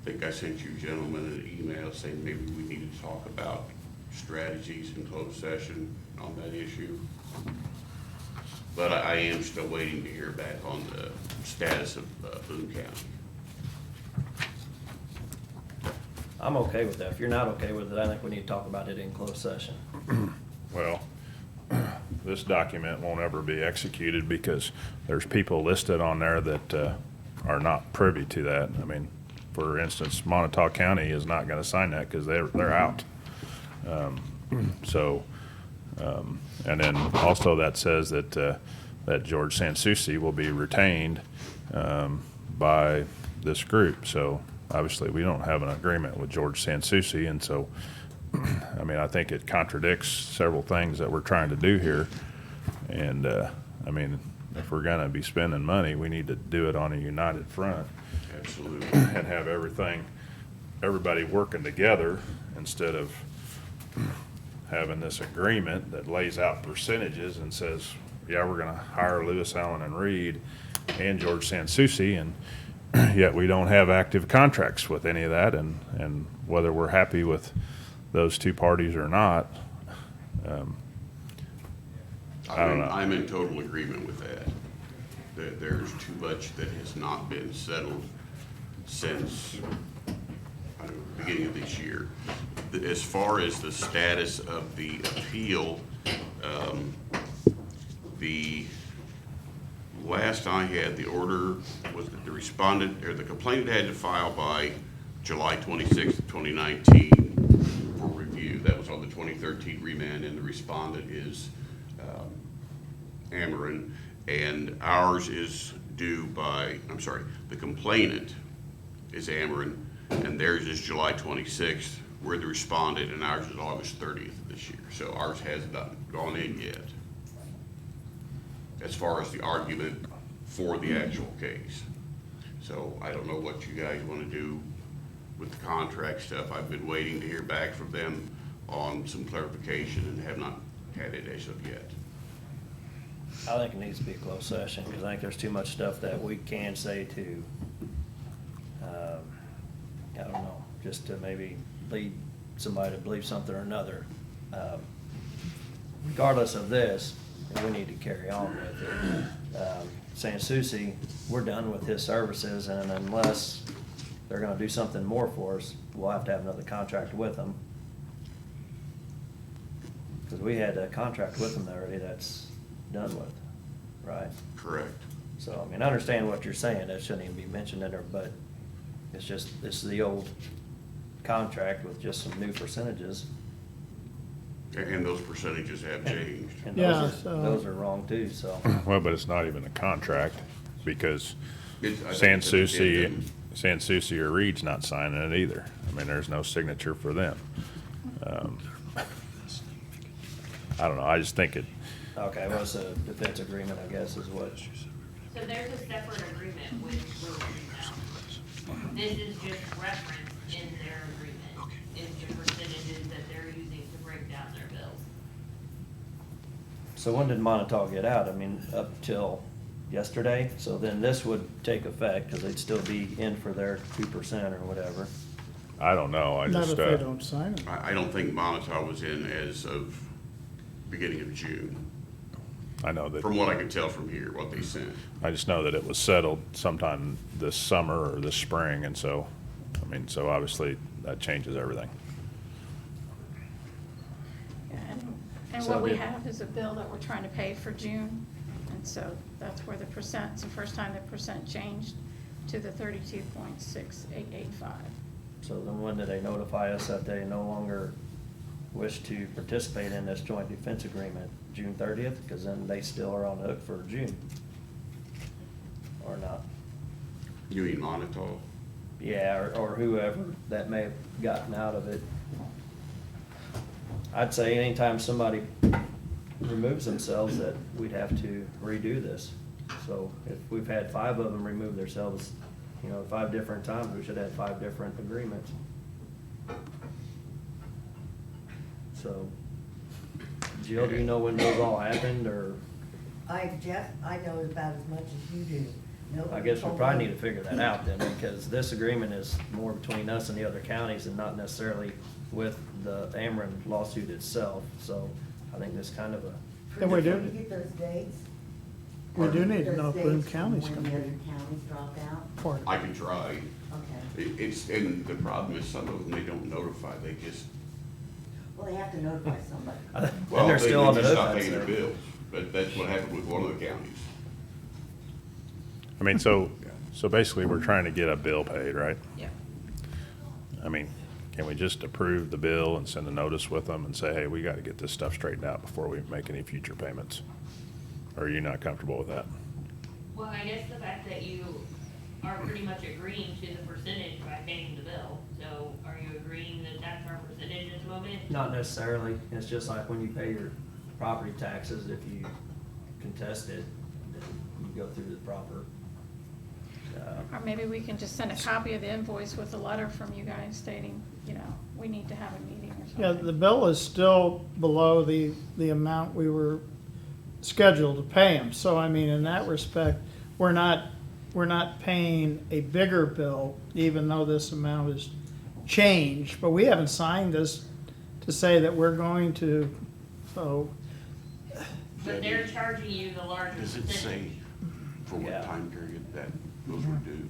think I sent you gentlemen an email saying maybe we need to talk about strategies in closed session on that issue. But I am still waiting to hear back on the status of Boone County. I'm okay with that. If you're not okay with it, I think we need to talk about it in closed session. Well, this document won't ever be executed because there's people listed on there that are not privy to that. I mean, for instance, Montauk County is not gonna sign that because they're out. And then also that says that, that George Sansucci will be retained by this group. So obviously, we don't have an agreement with George Sansucci, and so, I mean, I think it contradicts several things that we're trying to do here. And I mean, if we're gonna be spending money, we need to do it on a united front. Absolutely. And have everybody working together instead of having this agreement that lays out percentages and says, yeah, we're gonna hire Lewis, Allen and Reed and George Sansucci, and yet we don't have active contracts with any of that, and whether we're happy with those two parties or not, I don't know. I'm in total agreement with that. There's too much that has not been settled since, I don't know, the beginning of this year. As far as the status of the appeal, the last I had, the order was that the respondent, or the complainant had to file by July 26th, 2019 for review. That was on the 2013 remand, and the respondent is Ameren, and ours is due by, I'm sorry, the complainant is Ameren, and theirs is July 26th. We're the respondent, and ours is August 30th of this year. So ours has not gone in yet, as far as the argument for the actual case. So I don't know what you guys want to do with the contract stuff. I've been waiting to hear back from them on some clarification and have not had it as of yet. I think it needs to be a closed session, because I think there's too much stuff that we can say to, I don't know, just to maybe lead somebody to believe something or another. Regardless of this, we need to carry on with it. Sansucci, we're done with his services, and unless they're gonna do something more for us, we'll have to have another contract with them. Because we had a contract with them already that's done with, right? Correct. So, I mean, I understand what you're saying, that shouldn't even be mentioned in there, but it's just, this is the old contract with just some new percentages. And those percentages have changed. And Yeah, those so- those are wrong too, so. Well, but it's not even a contract, because I think it's an addendum. Sansucci or Reed's not signing it either. I mean, there's no signature for them. I don't know, I just think it, Okay, well, it's a defense agreement, I guess, is what. So there's a separate agreement with Rural now. This is just referenced in their agreement, is the percentages that they're using to break down their bills. So when did Montauk get out? I mean, up till yesterday? So then this would take effect, because they'd still be in for their 2% or whatever. I don't know, I Not just, if they don't sign it. I don't think Montauk was in as of beginning of June, I know that. from what I can tell from here, what they sent. I just know that it was settled sometime this summer or this spring, and so, I mean, so obviously that changes everything. Yeah, and So what we did- have is a bill that we're trying to pay for June, and so that's where the percent, it's the first time the percent changed to the 32.6885. So then when did they notify us that they no longer wish to participate in this joint defense agreement? June 30th? Because then they still are on the hook for June. Or not? You mean Montauk? Yeah, or whoever that may have gotten out of it. I'd say anytime somebody removes themselves, that we'd have to redo this. So if we've had 5 of them remove themselves, 5 different times, we should have 5 different agreements. So, Jill, do you know when those all happened, or? Jeff, I know about as much as you do. Nobody I guess we told probably me. need to figure that out then, because this agreement is more between us and the other counties and not necessarily with the Ameren lawsuit itself. So I think this kind of a, And we do, Can you get those dates? we do need to Those know if dates Boone from County's when gonna the other be counties dropped out? part. I can try. Okay. And the problem is, some of them, they don't notify, they just, Well, they have to notify somebody. well, and they're they still on the just hook. stop I'd paying their say. bills. But that's what happened with one of the counties. I mean, so basically, we're trying to get a bill paid, right? Yeah. I mean, can we just approve the bill and send a notice with them and say, hey, we gotta get this stuff straightened out before we make any future payments? Or are you not comfortable with that? Well, I guess the fact that you are pretty much agreeing to the percentage by paying the bill, so are you agreeing that that's our percentage at the moment? Not necessarily. It's just like when you pay your property taxes, if you contest it, then you go through the proper, Or maybe we can just send a copy of the invoice with a letter from you guys stating, you know, we need to have a meeting or something. Yeah, the bill is still below the amount we were scheduled to pay them. So I mean, in that respect, we're not paying a bigger bill, even though this amount has changed. But we haven't signed this to say that we're going to, so. But they're charging you the larger Does it percentage. say for what Yeah. time period that those were due?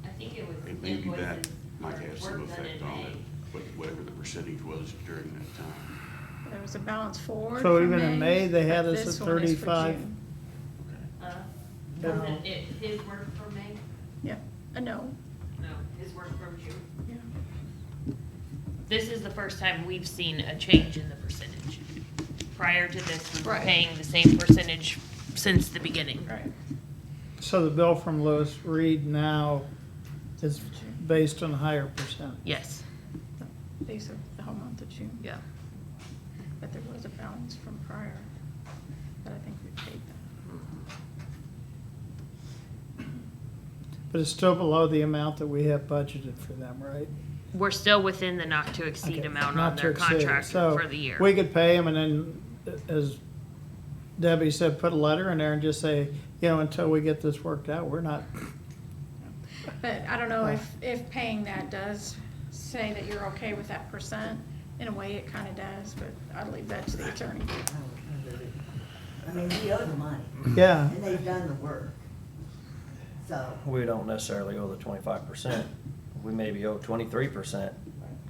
I think it was And maybe that invoices might for have some work done effect in on May. it, but whatever the percentage was during that time. There was a balance forward So for even in May, they had but us this at one is for 35? June. Yeah. Wasn't it his work from May? Yeah, no, No, his work from June. yeah. This is the first time we've seen a change in the percentage. Prior to this, we were Right. paying the same percentage since the beginning. Right. So the bill from Lewis Reed now is based on a higher percent. Yes. These are the whole month of June. Yeah. But there was a balance from prior, but I think we paid that. But it's still below the amount that we have budgeted for them, right? We're still within the not to exceed Okay, amount not on to their exceed. contract So for the year. we could pay them and then, as Debbie said, put a letter in there and just say, you know, until we get this worked out, we're not. But I don't know if paying that does say that you're okay with that percent. In a way, it kind of does, but I'll leave that to the attorney. I mean, we owe the money. Yeah. And they've done the work. So, we don't necessarily owe the 25%. We maybe owe 23%,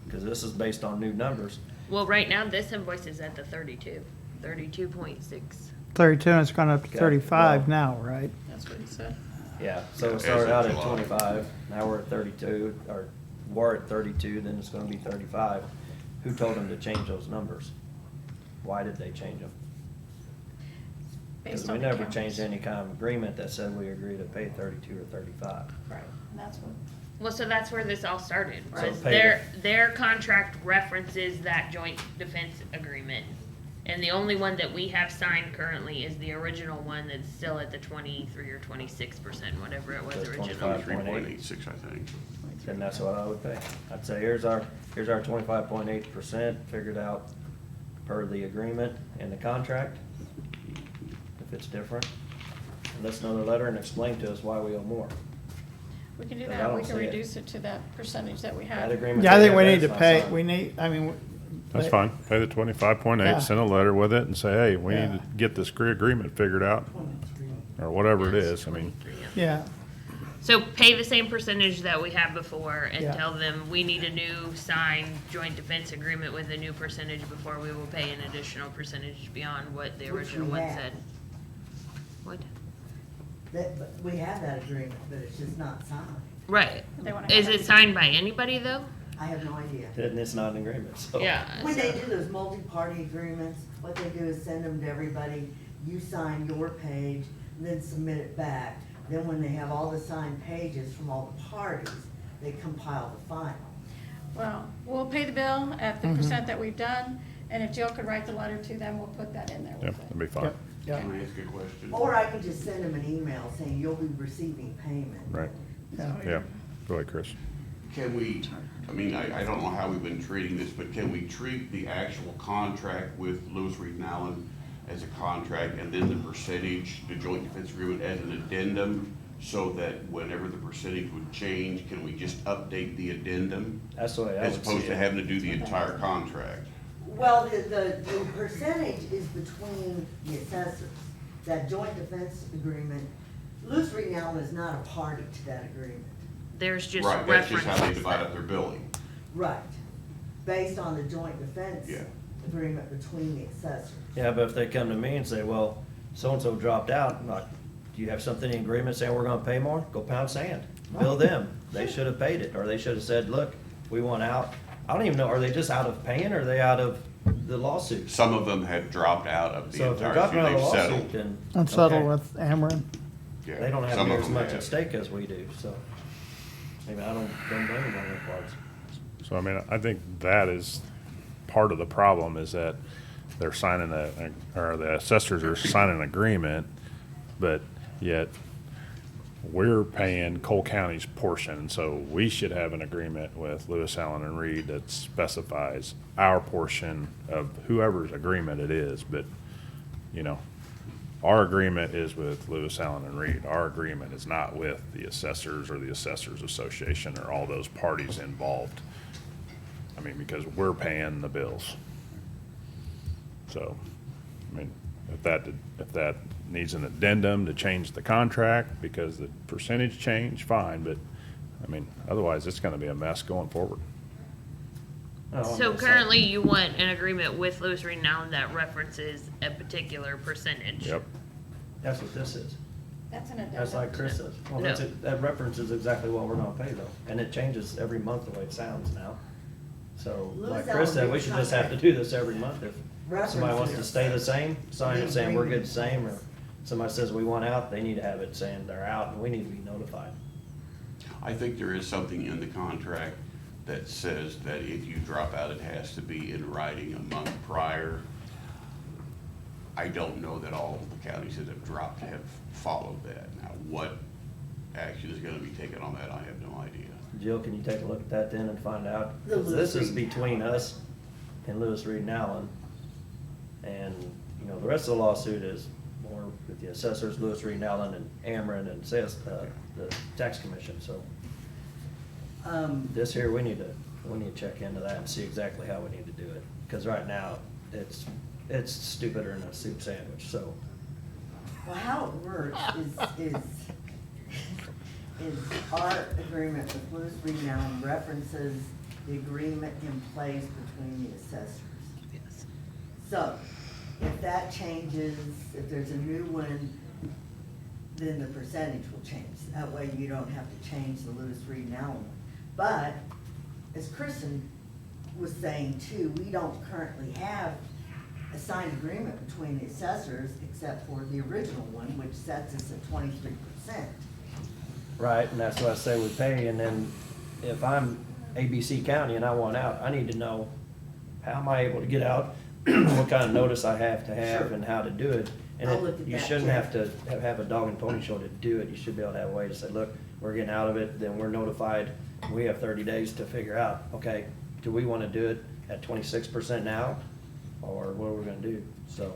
because this is based on new numbers. Well, right now, this invoice is at the 32.6. 32, and it's gone up to Okay, 35 well- now, right? That's what he said. Yeah, so Yeah, it as started of out at July. 25, now we're at 32, or we're at 32, then it's gonna be 35. Who told them to change those numbers? Why did they change them? Because Based we on the never counties. changed any kind of agreement that said we agreed to pay 32 or 35. Right, and that's what, Well, so that's where this all started, So was pay their contract references that joint defense agreement. And the only one that we have signed currently is the original one that's still at the 23 or 26%, whatever it was So originally. 3.86, I think. Then that's what I would pay. I'd say, here's our 25.8% figured out per the agreement and the contract. If it's different, and let's know the letter and explain to us why we owe more. we can do But I that. don't We can see it. reduce it to that percentage that we That had. agreement. Yeah, I think we that's need to not pay, signed. we need, I mean. That's they- fine. Pay the 25.8, Yeah. send a letter with it and say, hey, we Yeah. need to get this agreement figured out, or whatever it is. I mean, Yeah, So pay the same percentage that we had before and Yeah. tell them we need a new signed joint defense agreement with a new percentage before we will pay an additional percentage beyond what the Which original we one have. said. What? but we have that agreement, but it's just not signed. Right. They wanna Is have it signed by anybody though? I have no idea. Then it's not an agreement, so. Yeah. When they so- do those multi-party agreements, what they do is send them to everybody, you sign your page, and then submit it back. Then when they have all the signed pages from all the parties, they compile the final. Well, we'll pay the bill at the percent that we've done, and if Jill could write the letter to them, we'll put that in there yeah, with it. that'd be fine. Yep. Yeah, Can I ask a question? Or I could just send them an email saying you'll be receiving payment. Right. yeah. Yeah. Go ahead, Chris. Can we, I mean, I don't know how we've been treating this, but can we treat the actual contract with Lewis, Reed and Allen as a contract, and then the percentage, the joint defense agreement as an addendum, so that whenever the percentage would change, can we just update the addendum? That's the way I As would see opposed to it. having to do the entire contract? Well, the percentage is between the assessors. That joint defense agreement, Lewis, Reed and Allen is not a party to that agreement. There's just Right, that's just references. how they divide up their billing. Right. Based on the joint defense Yeah. agreement between the assessors. Yeah, but if they come to me and say, well, so-and-so dropped out, I'm like, do you have something in the agreement saying we're gonna pay more? Go pound sand. Bill them. They should have paid it, or they should have said, look, we want out. I don't even know, are they just out of paying, or are they out of the lawsuit? Some of them have dropped out of the So if they're entire dropping out suit, of the they've lawsuit, settled. then. Unsettled okay. with Ameren. Yeah, They don't have some near of as them much at have. stake as we do, so. Maybe I don't blame them on their parts. So, I mean, I think that is part of the problem, is that they're signing or the assessors are signing an agreement, but yet we're paying Cole County's portion, so we should have an agreement with Lewis, Allen, and Reed that specifies our portion of whoever's agreement it is, but, you know, our agreement is with Lewis, Allen, and Reed. Our agreement is not with the assessors or the Assessors Association or all those parties involved. I mean, because we're paying the bills. So, I mean, if that needs an addendum to change the contract because the percentage changed, fine, but, I mean, otherwise, it's gonna be a mess going forward. So currently you want an agreement with Lewis Reed and Allen that references a particular percentage? Yep. That's what this is. That's an addendum. That's like Chris says. Well, that's No. it, that references exactly what we're gonna pay though, and it changes every month the way it sounds now. So, like Chris said, we should just have to do this every month. If somebody wants to stay the same, sign it saying we're good the same, or somebody says we want out, they need to have it saying they're out, and we need to be notified. I think there is something in the contract that says that if you drop out, it has to be in writing a month prior. I don't know that all of the counties that have dropped have followed that. Now, what action is gonna be taken on that, I have no idea. Jill, can you take a look at that then and find out? The 'Cause this is Lewis Reed. between us and Lewis Reed and Allen. And, you know, the rest of the lawsuit is more with the assessors, Lewis Reed and Allen, and Ameren, and the tax commission, so. This here, we need to check into that and see exactly how we need to do it. Cause right now, it's stupider than a soup sandwich, so. Well, how it works is our agreement with Lewis Reed and Allen references the agreement in place between the assessors. Yes. So, if that changes, if there's a new one, then the percentage will change. That way you don't have to change the Lewis Reed and Allen one. But, as Kristen was saying too, we don't currently have a signed agreement between the assessors except for the original one, which sets us at 23%. Right, and that's what I say we pay, and then if I'm ABC County and I want out, I need to know how am I able to get out, what kind of notice I have to have, Sure. and how to do it. And I'll look at you that, shouldn't Jeff. have to have a dog and pony show to do it. You should be able to have a way to say, look, we're getting out of it, then we're notified. We have 30 days to figure out, okay, do we want to do it at 26% now? Or what are we gonna do? So,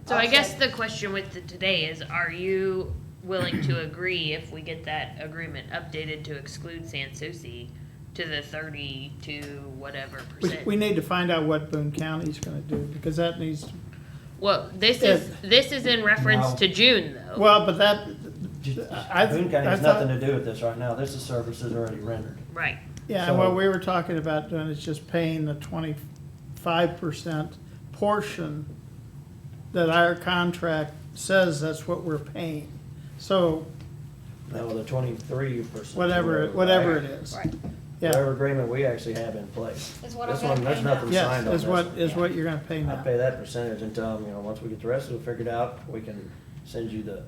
So I guess the question with today is, are you willing to agree if we get that agreement updated to exclude Sans Souci to the 30 to whatever percent? We need to find out what Boone County's gonna do, because that needs, Well, this is in reference No. to June though. well, but that, Boone County I has thought, nothing to do with this right now. This is services already rendered. Right. yeah, and what So- we were talking about doing is just paying the 25% portion that our contract says that's what we're paying. So, No, the 23%. whatever it is. Right. Yeah, Whatever agreement we actually have in place. Is what This I'm one, gonna there's pay now. nothing yes, signed on is this. what you're gonna pay I now. pay that percentage and tell them, you know, once we get the rest of it figured out, we can send you the,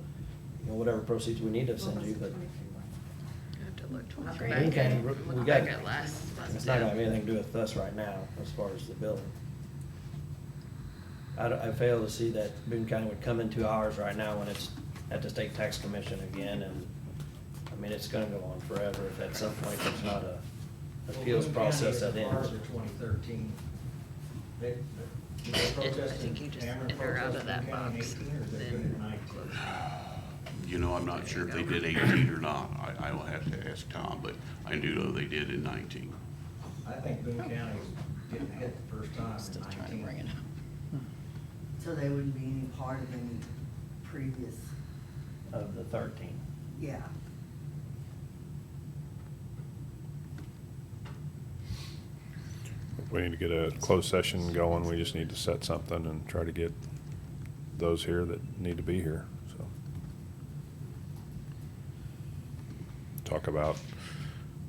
you know, whatever proceeds we need to send you, but I have to look Okay. back Boone County, at- we look got, back at last month. it's not gonna have anything to do with us right now as far as the billing. I fail to see that Boone County would come into ours right now when it's at the state tax commission again, and, I mean, it's gonna go on forever if at some point there's not a appeals process that ends. 2013. They I think you just enter out of that box. Then You know, I'm not sure if they did 18 or not. I will have to ask Tom, but I do know they did in 19. I think Boone County was getting hit the first time in 19. So they wouldn't be any part of any previous, Of the 13. yeah. We need to get a closed session going. We just need to set something and try to get those here that need to be here, so. Talk about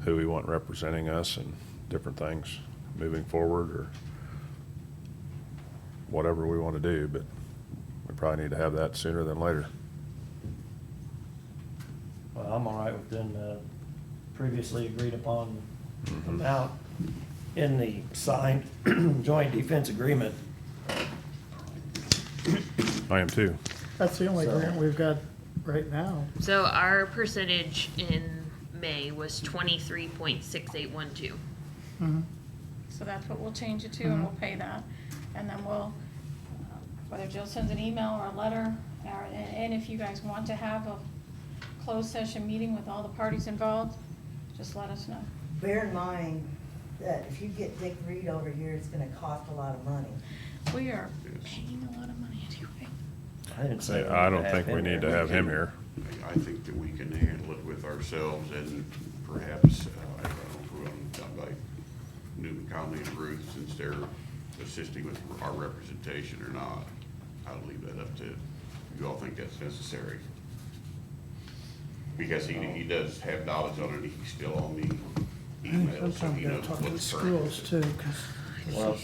who we want representing us and different things moving forward, or whatever we want to do, but we probably need to have that sooner than later. Well, I'm all right with the previously agreed upon Mhm. amount in the signed joint defense agreement. I am too. That's the only So- grant we've got right now. So our percentage in May was 23.6812. Mhm. So that's what we'll change it to, and we'll pay that. And then we'll, whether Jill sends an email or a letter, and if you guys want to have a closed session meeting with all the parties involved, just let us know. Bear in mind that if you get Dick Reed over here, it's gonna cost a lot of money. We are paying a lot of money anyway. I didn't say. I don't think we need to have him here. I think that we can handle it with ourselves and perhaps, I don't know if we're going to done by Newton County and Ruth, since they're assisting with our representation or not. I'll leave that up to, you all think that's necessary? Because he does have knowledge on it, he's still on the I think email, so sometimes he we gotta knows talk to the what's current. schools too, 'cause Well,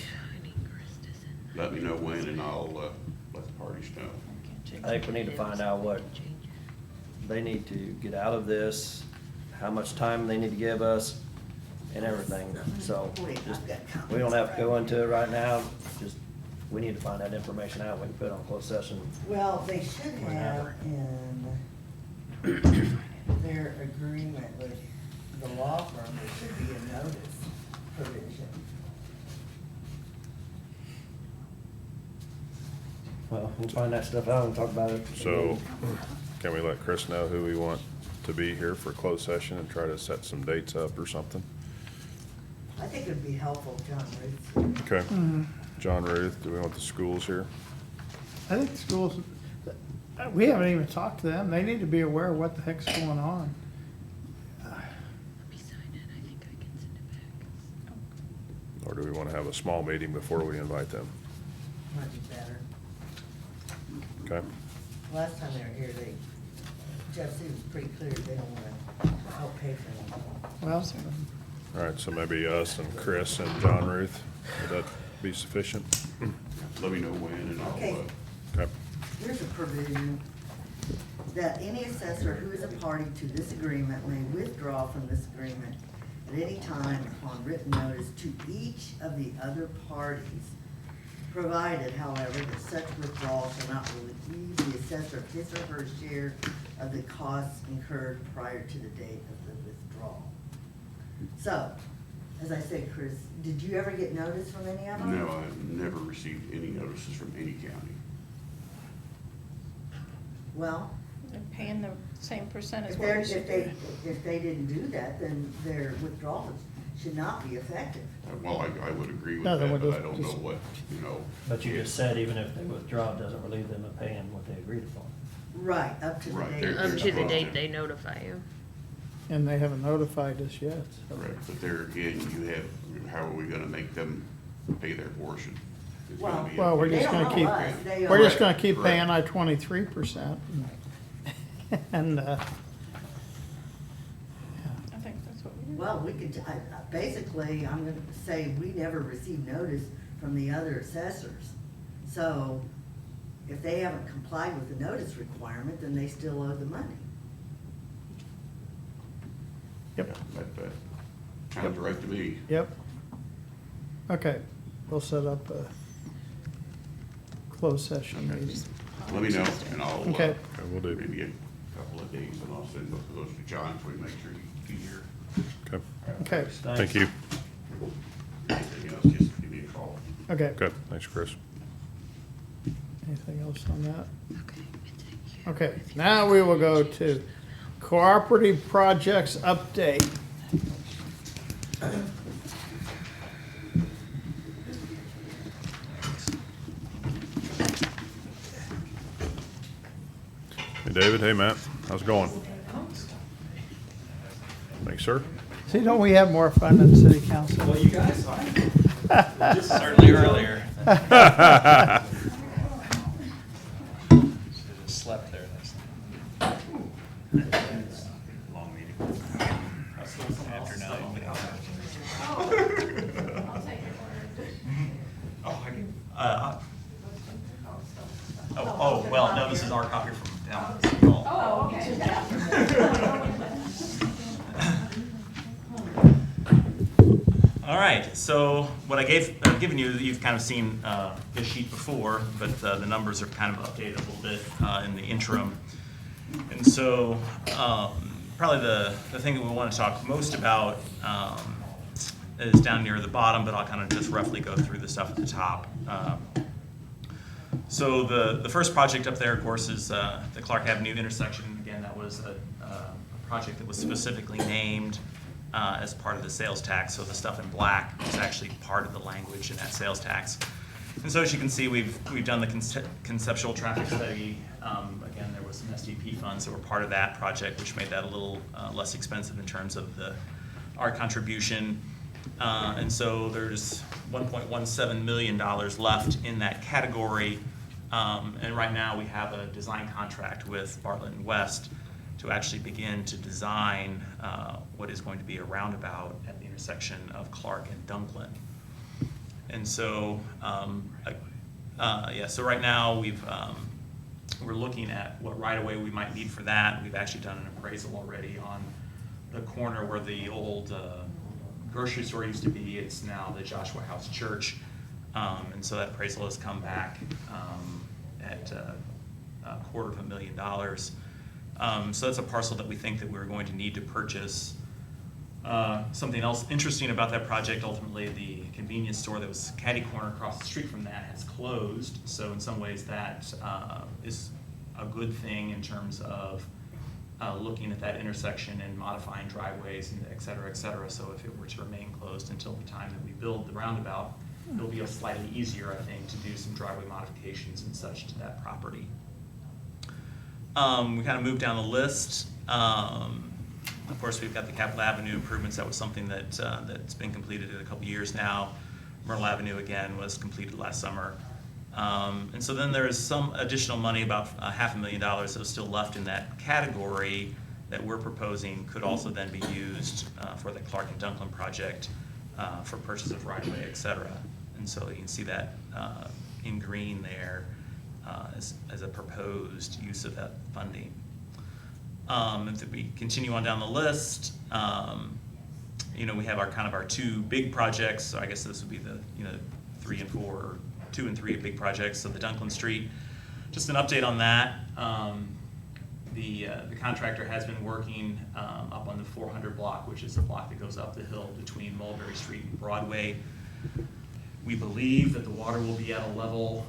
Let me know when and I'll, let the parties know. I think we need to find out what they need to get out of this, how much time they need to give us, and everything. So, just, we don't have to go into it right now, just, we need to find that information out, we can put it on closed session. Well, they should have in their agreement with the law firm, there should be a notice provision. Well, we'll find that stuff out and talk about it. So can we let Chris know who we want to be here for closed session and try to set some dates up or something? I think it'd be helpful, John Ruth. Okay. Mhm. John Ruth, do we want the schools here? I think the schools, we haven't even talked to them. They need to be aware of what the heck's going on. Or do we want to have a small meeting before we invite them? Might be better. Okay. Last time they were here, Jeff Sue was pretty clear, they don't wanna help pay for anything. Well, All right, so maybe us and Chris and John Ruth, would that be sufficient? Let me know when and I'll, Okay. Okay. Here's a provision that any assessor who is a party to this agreement may withdraw from this agreement at any time upon written notice to each of the other parties, provided, however, that such withdrawal shall not relieve the assessor of his or her share of the costs incurred prior to the date of the withdrawal. So, as I said, Chris, did you ever get notice from any of them? no, I've never received any notices from any county. Well, They're paying the same percent as if what they're, we should do. if they didn't do that, then their withdrawals should not be effective. Well, I would agree with No, then that, we'll but I don't know just- what, you know. But you just said even if they withdraw, it doesn't relieve them of paying what they agreed upon. Right, up to the Right, date. there- Up there's to the a- date they notify you. and they haven't notified us yet. so. Correct, but there again, you have, how are we gonna make them pay their portion? It's gonna be a- Well, we're They just don't gonna know keep, us. They we're just are- gonna keep Correct. paying our 23%. And, I think that's what we do. Well, we could, basically, I'm gonna say, we never received notice from the other assessors. So, if they haven't complied with the notice requirement, then they still owe the money. Yep. That sounds right to me. yep. Okay, we'll set up a closed session Okay. meeting. Let me know, and I'll, Okay. Okay, we'll do. maybe a couple of days, and I'll send those to John, so we make sure he's here. Okay. Okay, Thank you. Anything else, just give me a call. okay. Okay, thanks, Chris. Anything else on that? Okay, now we will go to cooperative projects update. Hey, David. Hey, Matt. How's it going? Thanks, sir. See, don't we have more fun than city council? Well, you guys are. Certainly earlier. Slept there last night. Long meeting. After now. I'll take your order. Oh, I can, oh, well, no, this is our copy from down at City Hall. Oh, okay. All right, so what I've given you, you've kind of seen this sheet before, but the numbers are kind of updated a little bit in the interim. And so probably the thing that we want to talk most about is down near the bottom, but I'll kind of just roughly go through the stuff at the top. So the first project up there, of course, is the Clark Avenue intersection. Again, that was a project that was specifically named as part of the sales tax. So the stuff in black is actually part of the language in that sales tax. And so as you can see, we've done the conceptual traffic study. Again, there was some SDP funds that were part of that project, which made that a little less expensive in terms of our contribution. And so there's $1.17 million left in that category. And right now we have a design contract with Bartlett and West to actually begin to design what is going to be a roundabout at the intersection of Clark and Dunklin. And so, so right now we're looking at what right-of-way we might need for that. We've actually done an appraisal already on the corner where the old grocery store used to be. It's now the Joshua House Church. And so that appraisal has come back at $250,000. So that's a parcel that we think that we're going to need to purchase. Something else interesting about that project, ultimately the convenience store that was catty corner across the street from that has closed. So in some ways that is a good thing in terms of looking at that intersection and modifying driveways and et cetera, et cetera. So if it were to remain closed until the time that we build the roundabout, it'll be slightly easier, I think, to do some driveway modifications and such to that property. We kind of moved down the list. Of course, we've got the Capitol Avenue improvements. That was something that's been completed in a couple years now. Myrtle Avenue, again, was completed last summer. And so then there is some additional money, about $500,000 that was still left in that category that we're proposing could also then be used for the Clark and Dunklin project for purchase of right-of-way, et cetera. And so you can see that in green there as a proposed use of that funding. If we continue on down the list, we have our two big projects. So I guess this would be the 3 and 4, or 2 and 3 big projects. So the Dunklin Street, just an update on that. The contractor has been working up on the 400 block, which is the block that goes up the hill between Mulberry Street and Broadway. We believe that the water will be at a level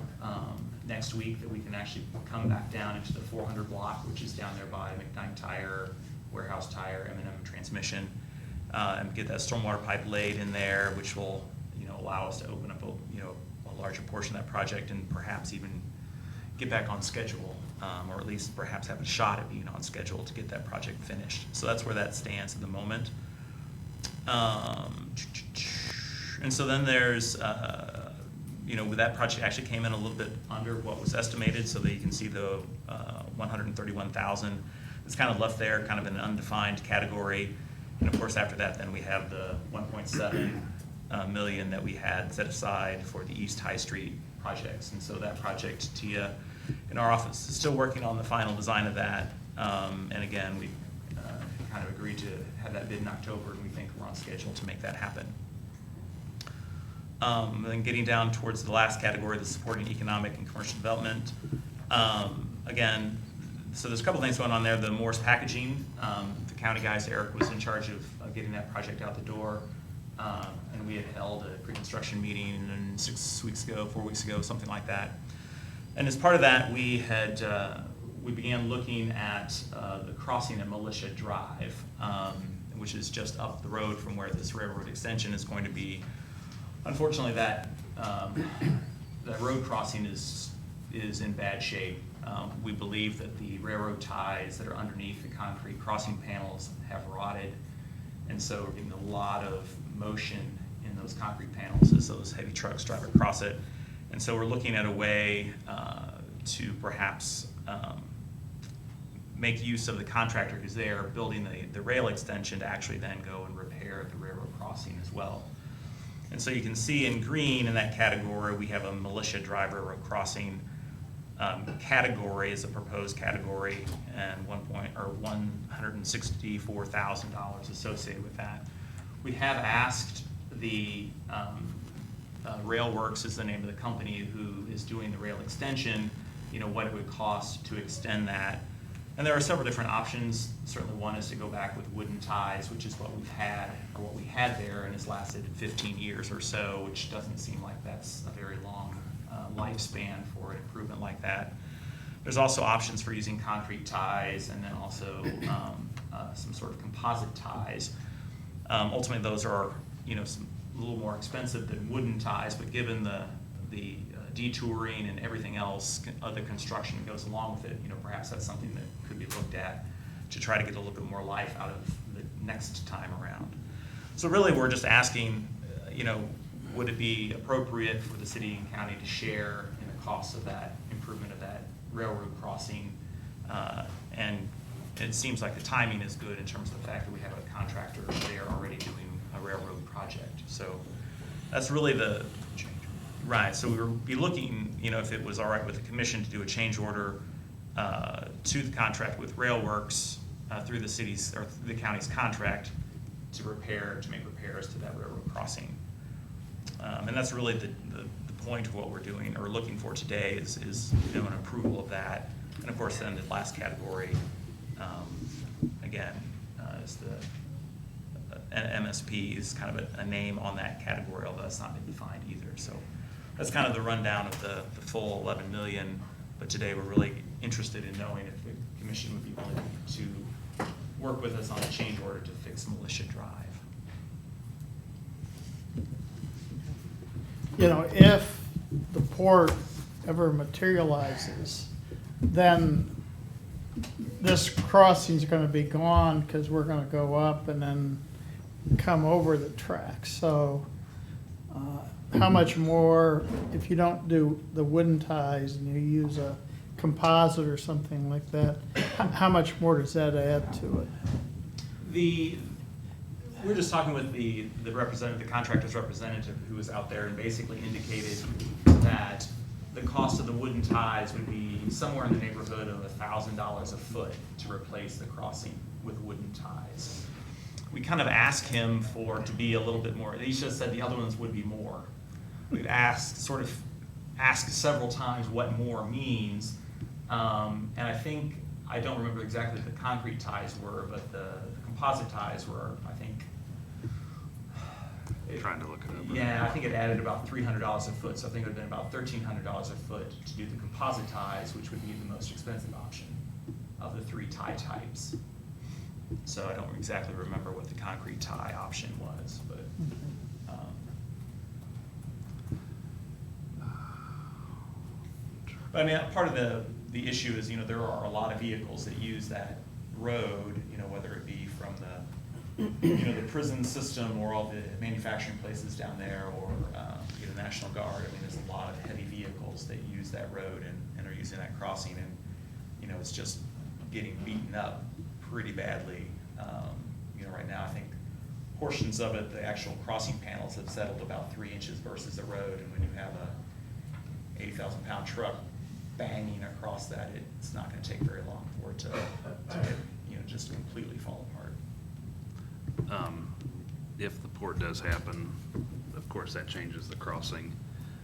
next week that we can actually come back down into the 400 block, which is down there by McKnight Tire, Warehouse Tire, M&M Transmission, and get that stormwater pipe laid in there, which will allow us to open up a larger portion of that project and perhaps even get back on schedule, or at least perhaps have a shot at being on schedule to get that project finished. So that's where that stands at the moment. And so then there's, that project actually came in a little bit under what was estimated, so that you can see the $131,000 is kind of left there, kind of in an undefined category. And of course, after that, then we have the $1.7 million that we had set aside for the East High Street projects. And so that project, Tia in our office is still working on the final design of that. And again, we kind of agreed to have that bid in October, and we think we're on schedule to make that happen. Then getting down towards the last category, the supporting economic and commercial development. Again, so there's a couple things going on there. The Morse packaging, the county guys, Eric was in charge of getting that project out the door. And we had held a pre-construction meeting 4 weeks ago, something like that. And as part of that, we began looking at the crossing at Militia Drive, which is just up the road from where this railroad extension is going to be. Unfortunately, that road crossing is in bad shape. We believe that the railroad ties that are underneath the concrete crossing panels have rotted, and so we're getting a lot of motion in those concrete panels as those heavy trucks drive across it. And so we're looking at a way to perhaps make use of the contractor who's there building the rail extension to actually then go and repair the railroad crossing as well. And so you can see in green in that category, we have a Militia Drive railroad crossing category as a proposed category, and $164,000 associated with that. We have asked the Rail Works is the name of the company who is doing the rail extension, what it would cost to extend that. And there are several different options. Certainly one is to go back with wooden ties, which is what we've had, or what we had there, and it's lasted 15 years or so, which doesn't seem like that's a very long lifespan for an improvement like that. There's also options for using concrete ties, and then also some sort of composite ties. Ultimately, those are a little more expensive than wooden ties, but given the detouring and everything else, other construction that goes along with it, perhaps that's something that could be looked at to try to get a little bit more life out of the next time around. So really, we're just asking, would it be appropriate for the city and county to share in the cost of that improvement of that railroad crossing? And it seems like the timing is good in terms of the fact that we have a contractor there already doing a railroad project. So that's really right. So we would be looking, if it was all right with the commission to do a change order to the contract with Railworks through the city's or the county's contract to make repairs to that railroad crossing. And that's really the point of what we're doing or looking for today is an approval of that. And of course, then the last category, again, is MSP is kind of a name on that category, although that's not been defined either. So that's kind of the rundown of the full 11 million. But today we're really interested in knowing if the commission would be willing to work with us on a change order to fix Militia Drive. If the port ever materializes, then this crossing's gonna be gone because we're gonna go up and then come over the track. So how much more, if you don't do the wooden ties and you use a composite or something like that, how much more does that add to it? We're just talking with the representative, the contractor's representative who was out there and basically indicated that the cost of the wooden ties would be somewhere in the neighborhood of $1,000 a foot to replace the crossing with wooden ties. We kind of asked him to be a little bit more. He just said the other ones would be more. We've asked several times what more means, and I don't remember exactly what the concrete ties were, but the composite ties were, I think. Trying to look it up. Yeah, I think it added about $300 a foot, so I think it would have been about $1,300 a foot to do the composite ties, which would be the most expensive option of the 3 tie types. So I don't exactly remember what the concrete tie option was, but. But I mean, part of the issue is, there are a lot of vehicles that use that road, whether it be from the prison system or all the manufacturing places down there or, National Guard. I mean, there's a lot of heavy vehicles that use that road and are using that crossing, and, it's just getting beaten up pretty badly. Right now, I think portions of it, the actual crossing panels have settled about 3 inches versus the road, and when you have a 80,000-pound truck banging across that, it's not going to take very long for it to just completely fall apart. If the port does happen, of course, that changes the crossing,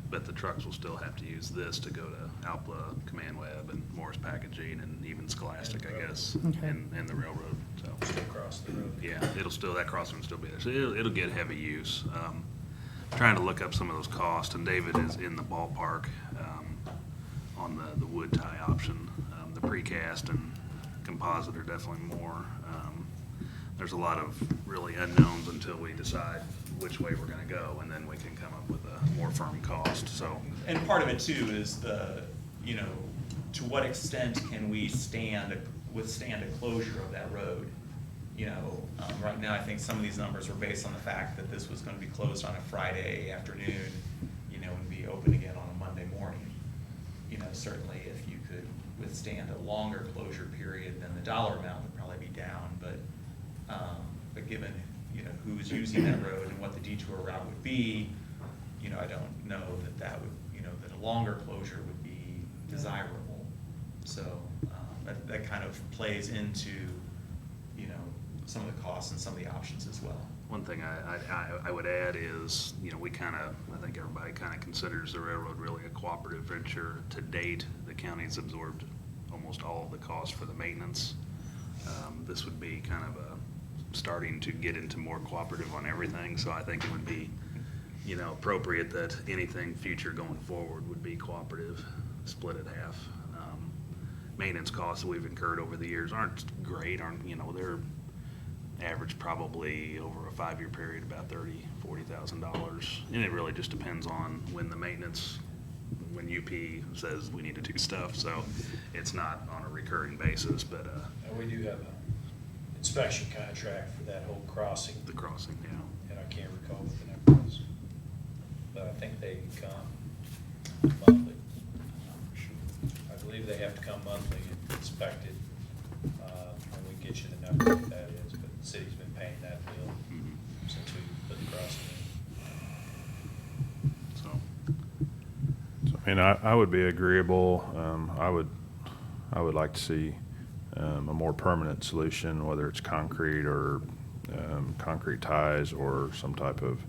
but the trucks will still have to use this to go to Alpla, Command Web, and Morris Packaging, and even Scholastic, I guess, Okay. and the railroad, so. Still cross the road. Yeah, that crossing will still be there, so it'll get heavy use. Trying to look up some of those costs, and David is in the ballpark on the wood tie option. The precast and composite are definitely more. There's a lot of really unknowns until we decide which way we're gonna go, and then we can come up with a more firm cost, so. And part of it too is to what extent can we withstand a closure of that road? Right now, I think some of these numbers were based on the fact that this was gonna be closed on a Friday afternoon, and be open again on a Monday morning. Certainly if you could withstand a longer closure period, then the dollar amount would probably be down, but given, who's using that road and what the detour route would be, I don't know that would, that a longer closure would be desirable. So that kind of plays into, some of the costs and some of the options as well. One thing I would add is, you know, I think everybody kind of considers the railroad really a cooperative venture. To date, the county's absorbed almost all of the cost for the maintenance. This would be kind of starting to get into more cooperative on everything, so I think it would be, you know, appropriate that anything future going forward would be cooperative, split it half. Maintenance costs that we've incurred over the years aren't great, you know, they're average probably over a 5-year period about $30,000-$40,000, and it really just depends on when the maintenance, when UP says we need to do stuff, so it's not on a recurring basis, but And we do have an inspection contract for that whole crossing. the crossing, yeah. And I can't recall what the number is, but I think they come monthly. I believe they have to come monthly and inspect it, and we get you the number that that is, but the city's been paying that bill since we put the crossing in. So, I mean, I would be agreeable. I would like to see a more permanent solution, whether it's concrete or concrete ties or some type of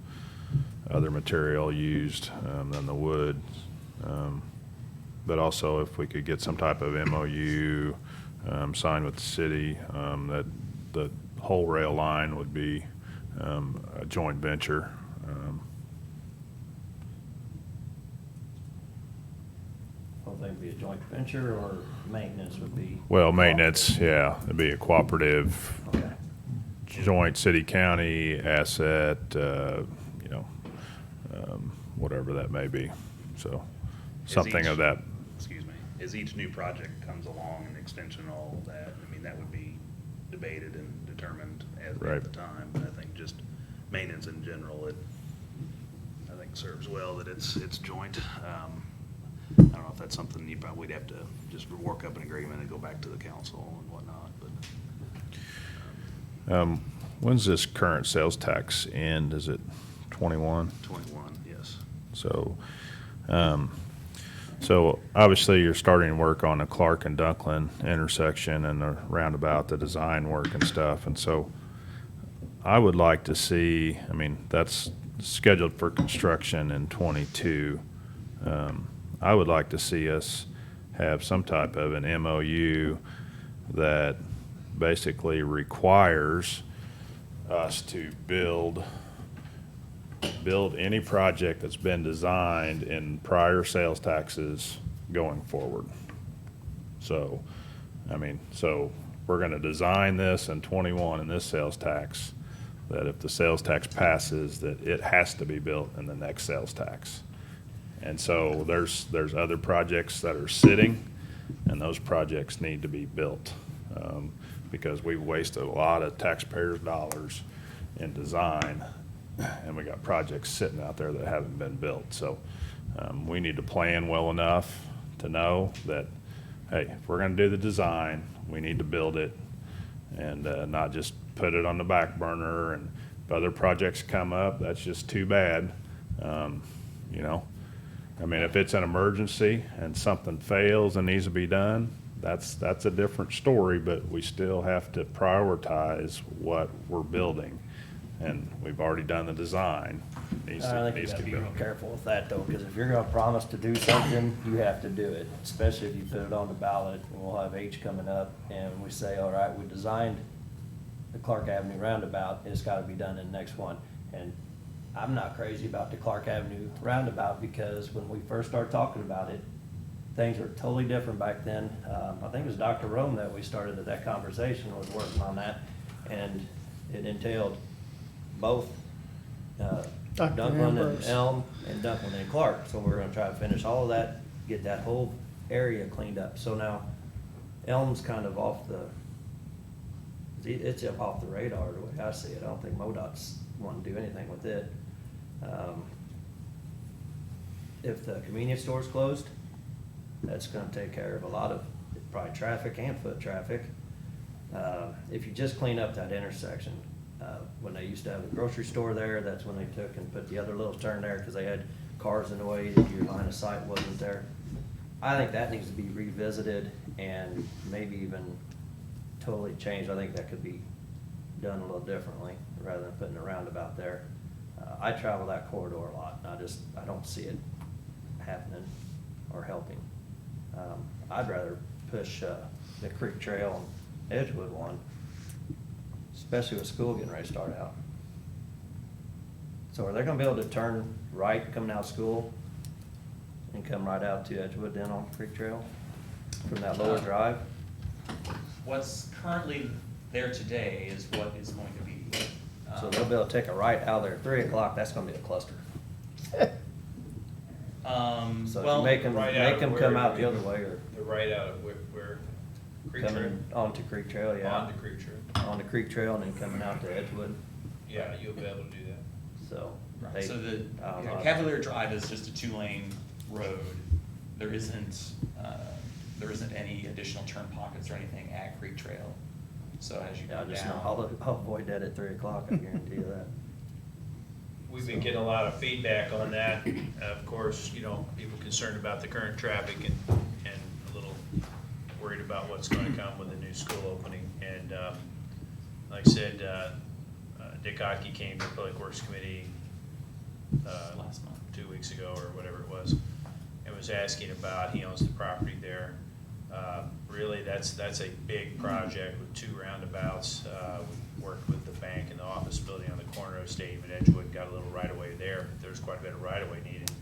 other material used than the wood. But also if we could get some type of MOU signed with the city, that the whole rail line would be a joint venture. I don't think it'd be a joint venture, or maintenance would be. Well, maintenance, yeah, it'd be a cooperative, Okay. joint city-county asset, you know, whatever that may be. So, something of that. Excuse me, as each new project comes along, an extension, all of that, I mean, that would be debated and determined at Right. the time, but I think just maintenance in general, I think serves well that it's joint. I don't know if that's something we'd have to just work up an agreement and go back to the council and whatnot, but. When's this current sales tax end? Is it 21? 21, yes. So obviously you're starting work on the Clark and Dunklin intersection and the roundabout, the design work and stuff. And so I would like to see, I mean, that's scheduled for construction in 22. I would like to see us have some type of an MOU that basically requires us to build any project that's been designed in prior sales taxes going forward. So, I mean, so we're gonna design this in 21 in this sales tax, that if the sales tax passes, that it has to be built in the next sales tax. And so there's other projects that are sitting, and those projects need to be built, because we've wasted a lot of taxpayers' dollars in design, and we got projects sitting out there that haven't been built. So we need to plan well enough to know that, hey, if we're gonna do the design, we need to build it, and not just put it on the back burner, and if other projects come up, that's just too bad. You know, I mean, if it's an emergency and something fails and needs to be done, that's a different story, but we still have to prioritize what we're building. And we've already done the design. Needs I to think you gotta be go. real careful with that though, because if you're gonna promise to do something, you have to do it, especially if you put it on the ballot. And we'll have H coming up and we say, all right, we designed the Clark Avenue roundabout, it's gotta be done in the next one. And I'm not crazy about the Clark Avenue roundabout, because when we first started talking about it, things were totally different back then. I think it was Dr. Rome that we started that conversation, was working on that. And it entailed both Dr. Dunklin and Ambrose. Elm and Dunklin and Clark. So we're gonna try to finish all of that, get that whole area cleaned up. So now Elm's kind of off it's off the radar the way I see it. I don't think MoDOT's wanting to do anything with it. If the convenience store's closed, that's gonna take care of a lot of probably traffic and foot traffic. If you just clean up that intersection, when they used to have a grocery store there, that's when they took and put the other little turn there, because they had cars in the way, that your line of sight wasn't there. I think that needs to be revisited and maybe even totally changed. I think that could be done a little differently, rather than putting a roundabout there. I travel that corridor a lot, and I don't see it happening or helping. I'd rather push the Creek Trail and Edgewood one, especially with school getting ready to start out. So are they gonna be able to turn right coming out of school and come right out to Edgewood then on Creek Trail from that lower drive? What's currently there today is what is going to be. So they'll be able to take a right out there at 3 o'clock, that's gonna be a cluster. So if well, you make them, right out make them of come where- out the other way, or The right out of where Creek Trail? coming onto Creek Trail, yeah. On the Creek Trail. On the Creek Trail and then coming out to Edgewood, Yeah, you'll be able to do that. so. Right, they- so the I don't know. Cavalier Drive is just a 2-lane road. There isn't any additional turn pockets or anything at Creek Trail. So as you Yeah, I go just know, down. I'll avoid that at 3 o'clock, I guarantee you that. We've been getting a lot of feedback on that. Of course, you know, people concerned about the current traffic and a little worried about what's gonna come with the new school opening. And, like I said, Dick Hockey came to the Public Works Committee, Last month. 2 weeks ago or whatever it was, and was asking about, he owns the property there. Really, that's a big project with 2 roundabouts. We worked with the bank and the office building on the corner of Stadium and Edgewood, got a little right-of-way there. There's quite a bit of right-of-way needed.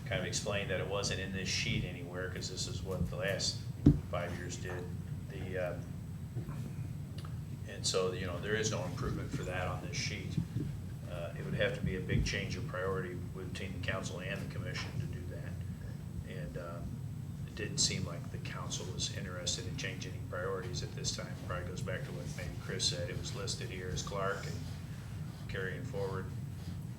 Kind of explained that it wasn't in this sheet anywhere, because this is what the last 5 years did. And so, you know, there is no improvement for that on this sheet. It would have to be a big change of priority between the council and the commission to do that. And it didn't seem like the council was interested in changing any priorities at this time. Probably goes back to what maybe Chris said. It was listed here as Clark and carrying forward.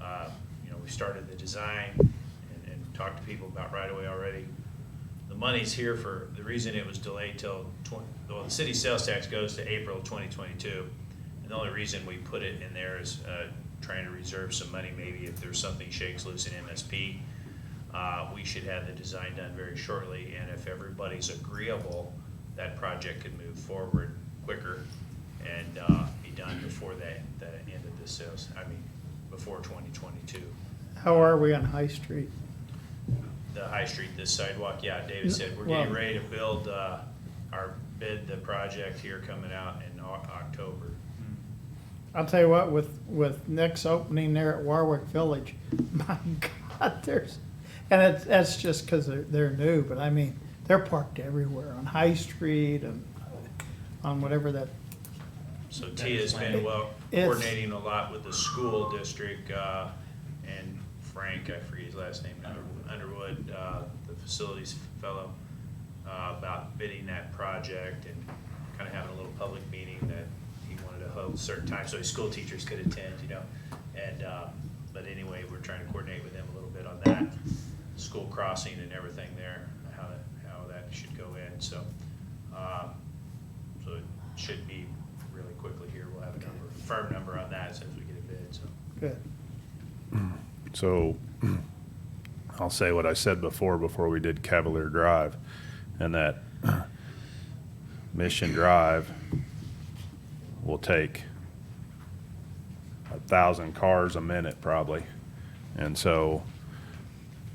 You know, we started the design and talked to people about right-of-way already. The money's here for, the reason it was delayed till well, the city sales tax goes to April 2022. And the only reason we put it in there is trying to reserve some money, maybe if there's something shakes loose in MSP. We should have the design done very shortly, and if everybody's agreeable, that project could move forward quicker and be done before the end of this before 2022. How are we on High Street? The High Street, this sidewalk, yeah, David said, we're Well- getting ready to build the project here coming out in October. I'll tell you what, with Nick's opening there at Warwick Village, my God, that's just because they're new, but I mean, they're parked everywhere, on High Street and on whatever that. So Tia's been It's- coordinating a lot with the school district, and Frank, I forget his last name, Underwood, the facilities fellow, about bidding that project and kind of having a little public meeting that he wanted to hold certain times so his school teachers could attend, you know. And, but anyway, we're trying to coordinate with them a little bit on that, school crossing and everything there, how that should go in, so. So it should be really quickly here, we'll have a firm number on that since we get a bid, so. Good. So I'll say what I said before we did Cavalier Drive, and that Mission Drive will take 1,000 cars a minute probably. And so,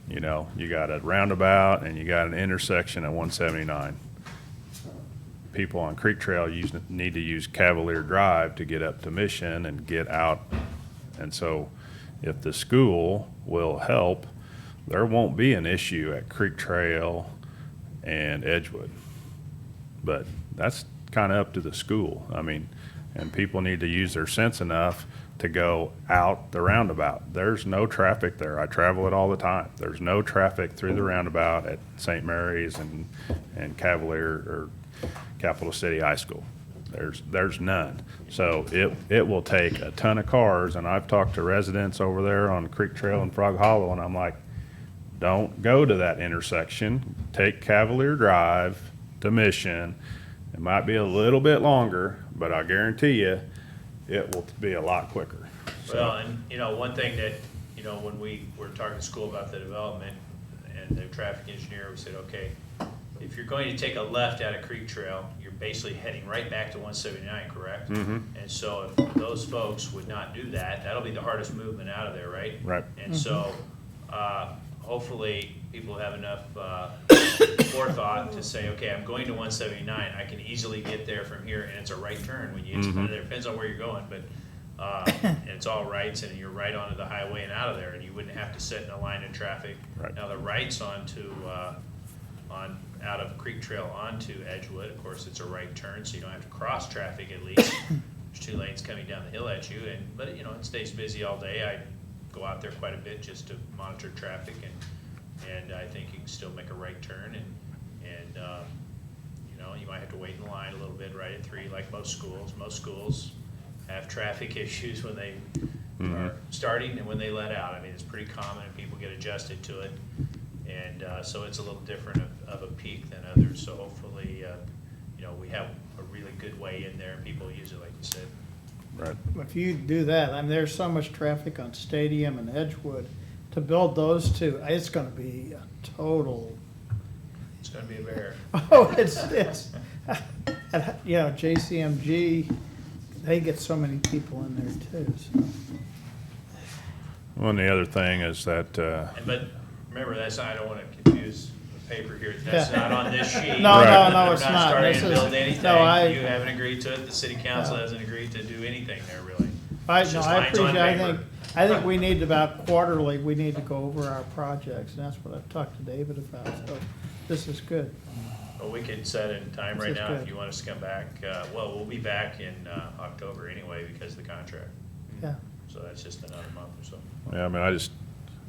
you know, you got a roundabout and you got an intersection at 179. People on Creek Trail need to use Cavalier Drive to get up to Mission and get out. And so if the school will help, there won't be an issue at Creek Trail and Edgewood. But that's kind of up to the school. I mean, and people need to use their sense enough to go out the roundabout. There's no traffic there. I travel it all the time. There's no traffic through the roundabout at St. Mary's and Cavalier or Capital City High School. There's none. So it will take a ton of cars, and I've talked to residents over there on Creek Trail and Frog Hollow, and I'm like, don't go to that intersection. Take Cavalier Drive to Mission. It might be a little bit longer, but I guarantee you, it will be a lot quicker. So- Well, and, you know, one thing that, you know, when we were talking to school about the development and the traffic engineer, we said, okay, if you're going to take a left out of Creek Trail, you're basically heading right back to 179, correct? Mhm. And so if those folks would not do that, that'll be the hardest movement out of there, right? Right. And so, hopefully, people have enough forethought to say, okay, I'm going to 179, I can easily get there from here, and it's a right turn when you, Mhm. it depends on where you're going, but, and it's all rights, and you're right onto the highway and out of there, and you wouldn't have to sit in a line of traffic. Right. Now, the rights onto, out of Creek Trail onto Edgewood, of course, it's a right turn, so you don't have to cross traffic at least. There's 2 lanes coming down the hill at you, but it stays busy all day. I go out there quite a bit just to monitor traffic, and I think you can still make a right turn, and you might have to wait in line a little bit right at 3, like most schools. Most schools have traffic issues when they are starting and when they let out. I mean, it's pretty common, and people get adjusted to it. And so it's a little different of a peak than others. So hopefully, we have a really good way in there, and people use it, like you said. Right. If you do that, I mean, there's so much traffic on Stadium and Edgewood, to build those two, it's gonna be a total, It's gonna be a bear. oh, it's, JCMG, they get so many people in there too, so. Well, and the other thing is that, But remember, I don't want to confuse the paper here. That's Yeah. not on this sheet. No, Right. no, it's We're not. starting This to is- build anything. no, You haven't agreed to it. The city council No. hasn't agreed to do anything there, really. I It's just lines on paper. I think we need about quarterly, we need to go over our projects, and that's what I've talked to David about, so this is good. Well, we could set a time This right is now if good. you want us to come back. Well, we'll be back in October anyway because of the contract. Yeah. So that's just another month or so. yeah, I mean, I just,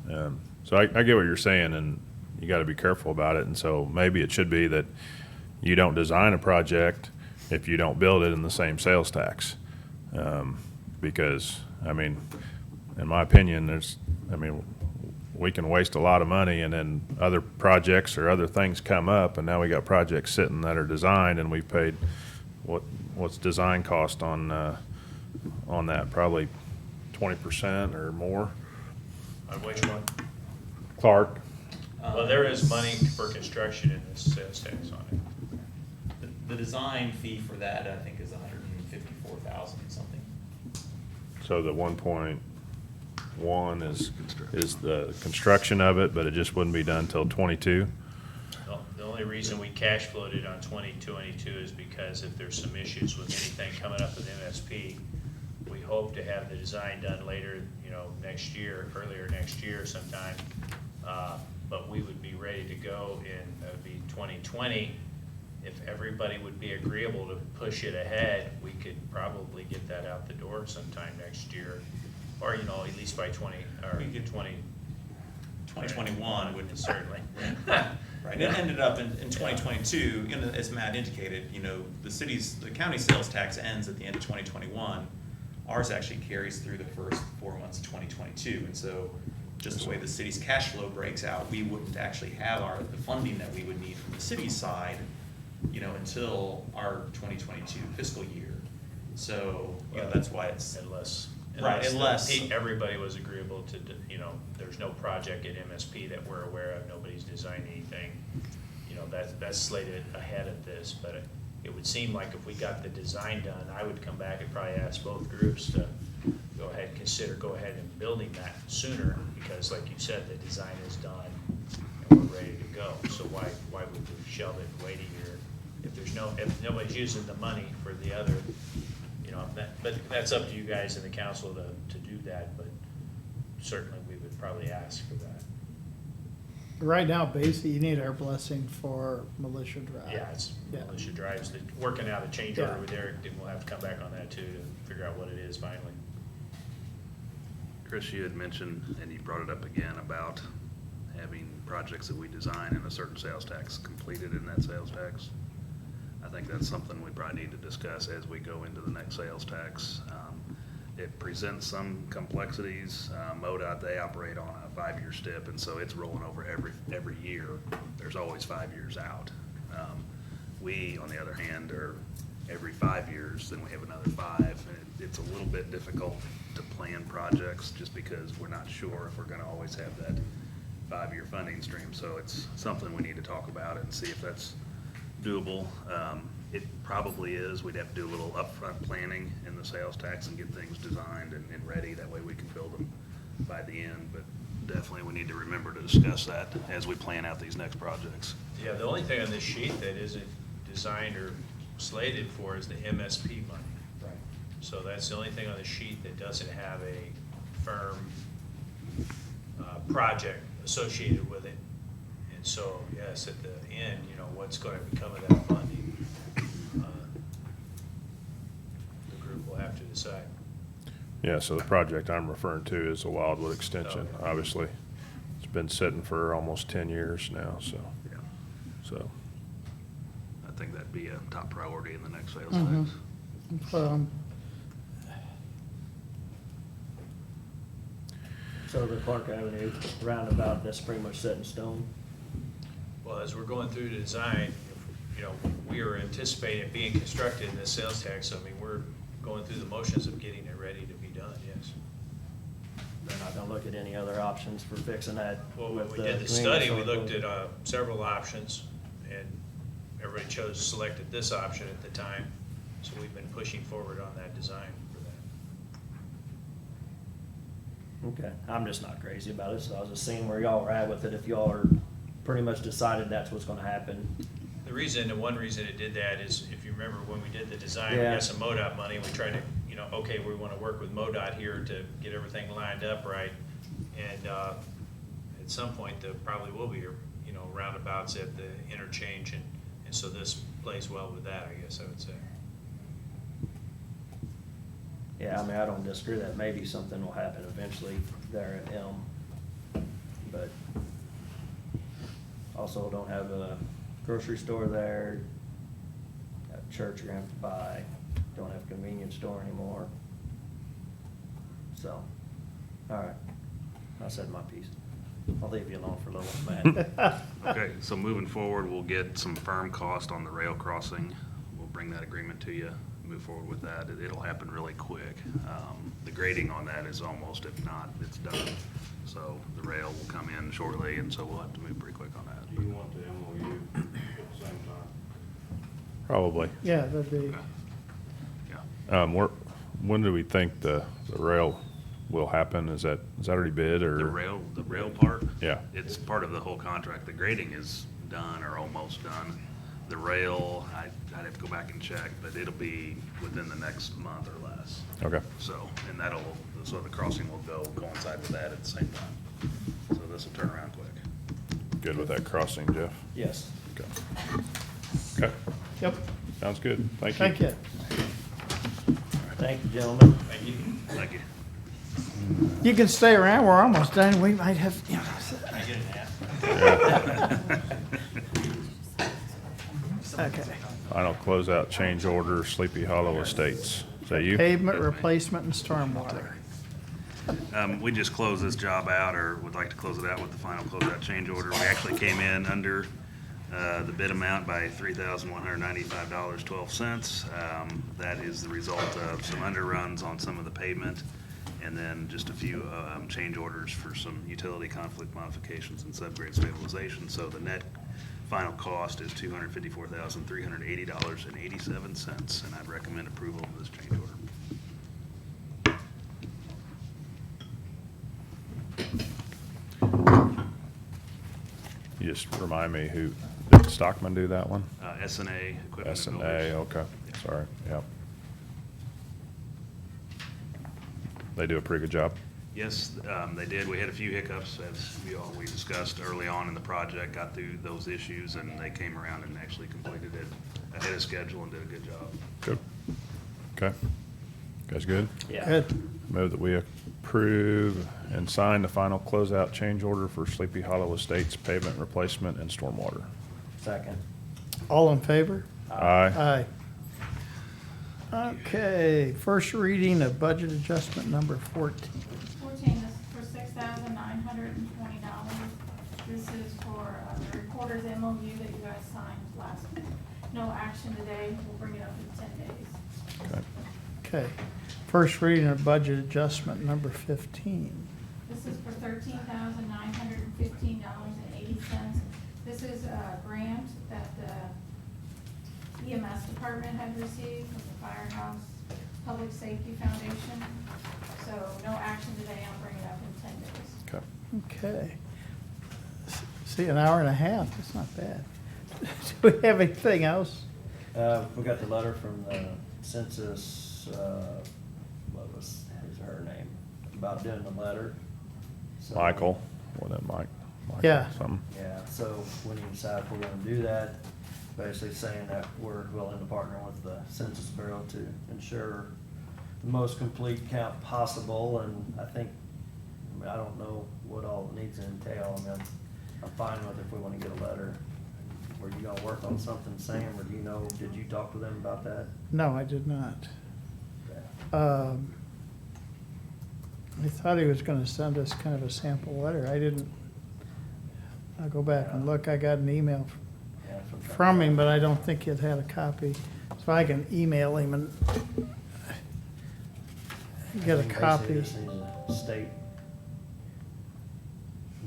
so I get what you're saying, and you gotta be careful about it, and so maybe it should be that you don't design a project if you don't build it in the same sales tax. Because, I mean, in my opinion, we can waste a lot of money, and then other projects or other things come up, and now we got projects sitting that are designed, and we've paid, what's design cost on that? Probably 20% or more. On which one? Clark. Well, there is money for construction in this sales tax on it. The design fee for that, I think, is $154,000 something. So the 1.1 is the construction of it, but it just wouldn't be done till 22? No, the only reason we cash flowed it on 2022 is because if there's some issues with anything coming up with MSP, we hope to have the design done later, earlier next year sometime. But we would be ready to go that would be 2020. If everybody would be agreeable to push it ahead, we could probably get that out the door sometime next year. Or, at least by 2021 would certainly. Right, it ended up in 2022, as Matt indicated, the county sales tax ends at the end of 2021. Ours actually carries through the first 4 months of 2022, and so just the way the city's cash flow breaks out, we wouldn't actually have the funding that we would need from the city's side, until our 2022 fiscal year. So, that's why it's. Unless everybody was agreeable to, there's no project at MSP that we're aware of, nobody's designed anything. That's slated ahead of this, but it would seem like if we got the design done, I would come back and probably ask both groups to go ahead and building that sooner, because like you said, the design is done and we're ready to go. So why would we shelve it and wait a year if nobody's using the money for the other, but that's up to you guys in the council to do that, but certainly we would probably ask for that. Right now, basically, you need our blessing for Militia Drive. Yeah, it's Militia Drive's working out a change order Yeah. with Eric, and we'll have to come back on that too to figure out what it is finally. Chris, you had mentioned, and you brought it up again, about having projects that we design and a certain sales tax completed in that sales tax. I think that's something we probably need to discuss as we go into the next sales tax. It presents some complexities. MoDOT, they operate on a 5-year stip, and so it's rolling over every year. There's always 5 years out. We, on the other hand, are every 5 years, then we have another 5. And it's a little bit difficult to plan projects just because we're not sure if we're gonna always have that 5-year funding stream, so it's something we need to talk about and see if that's doable. It probably is. We'd have to do a little upfront planning in the sales tax and get things designed and ready. That way we can build them by the end, but definitely we need to remember to discuss that as we plan out these next projects. Yeah, the only thing on this sheet that isn't designed or slated for is the MSP money. Right. So that's the only thing on the sheet that doesn't have a firm project associated with it. And so, yes, at the end, you know, what's going to become of that funding, the group will have to decide. Yeah, so the project I'm referring to is the Wildwood Extension, obviously. It's been sitting for almost 10 years now, so. Yeah. So, I think that'd be a top priority in the next sales Mhm. tax. So the Clark Avenue roundabout, that's pretty much set in stone. Well, as we're going through the design, you know, we are anticipating it being constructed in this sales tax. I mean, we're going through the motions of getting it ready to be done, yes. They're not gonna look at any other options for fixing that. Well, when with we did the green study, we soil. looked at several options, and everybody selected this option at the time. So we've been pushing forward on that design for that. Okay, I'm just not crazy about it, so I was just seeing where y'all are at with it, if y'all are pretty much decided that's what's gonna happen. The reason, and one reason it did that is, if you remember when we did the design, we Yeah. got some MoDOT money, and we tried to, you know, okay, we wanna work with MoDOT here to get everything lined up right. And, at some point, there probably will be, you know, roundabouts at the interchange, and so this plays well with that, I guess I would say. Yeah, I mean, I don't disagree that maybe something will happen eventually there at Elm, but also don't have a grocery store there, got a church you're gonna have to buy, don't have a convenience store anymore. So, all right, I said my piece. I'll leave you alone for a little bit, Matt. Okay, so moving forward, we'll get some firm cost on the rail crossing. We'll bring that agreement to you, move forward with that. It'll happen really quick. The grading on that is almost, if not, it's done. So the rail will come in shortly, and so we'll have to move pretty quick on that. Do you want the MOU at the same time? probably. Yeah, that'd be, When do we think the rail will happen? Is that already bid, or? The rail part? Yeah. It's part of the whole contract. The grading is done or almost done. The rail, I'd have to go back and check, but it'll be within the next month or less. Okay. So, and so the crossing will coincide with that at the same time. So this will turn around quick. Good with that crossing, Jeff? Yes. Okay. Okay. Yep. Sounds good. Thank you. Thank you. Thank you, gentlemen. Thank you. Thank you. You can stay around, we're almost done, we might have, you know. I get an app. Okay. Final closeout change order, Sleepy Hollow Estates. Is that you? Pavement replacement and stormwater. We just closed this job out, or would like to close it out with the final closeout change order. We actually came in under the bid amount by $3,195.12. That is the result of some underruns on some of the pavement, and then just a few change orders for some utility conflict modifications and subgrade stabilization. So the net final cost is $254,380.87, and I'd recommend approval of this change order. You just remind me did Stockman do that one? S&A Equipment. and S&A, Builders. okay, sorry, yep. They do a pretty good job. Yes, they did. We had a few hiccups, as we discussed early on in the project, got through those issues, and they came around and actually completed it ahead of schedule and did a good job. Good. Okay. Guys good? Yeah. Good. Move that we approve and sign the final closeout change order for Sleepy Hollow Estates pavement replacement and stormwater. Second. All in favor? Aye. Aye. Okay, first reading of budget adjustment number 14. 14 is for $6,920. This is for the recorder's MOU that you guys signed last week. No action today, we'll bring it up in 10 days. Okay. Okay, first reading of budget adjustment number 15. This is for $13,940. $15.80. This is a grant that the EMS department had received from the Firehouse Public Safety Foundation. So no action today, I'll bring it up in 10 days. Okay. Okay. See, an hour and a half, that's not bad. Do we have anything else? We got the letter from the census, what was her name, about doing the letter. So- Michael, wasn't it Mike? Michael Yeah. something. Yeah, so when you decide if we're gonna do that, basically saying that we're willing to partner with the Census Bureau to ensure the most complete count possible, and I think, I don't know what all it needs to entail. I mean, I'm fine with if we wanna get a letter. Were you gonna work on something, Sam, or do you know, did you talk to them about that? No, I did not. I thought he was gonna send us kind of a sample letter. I didn't. I'll go back and look. I got an email Yeah, that's what I'm from him, but I don't think he'd had a copy. So I can email him and get a I think basically copy. just need to state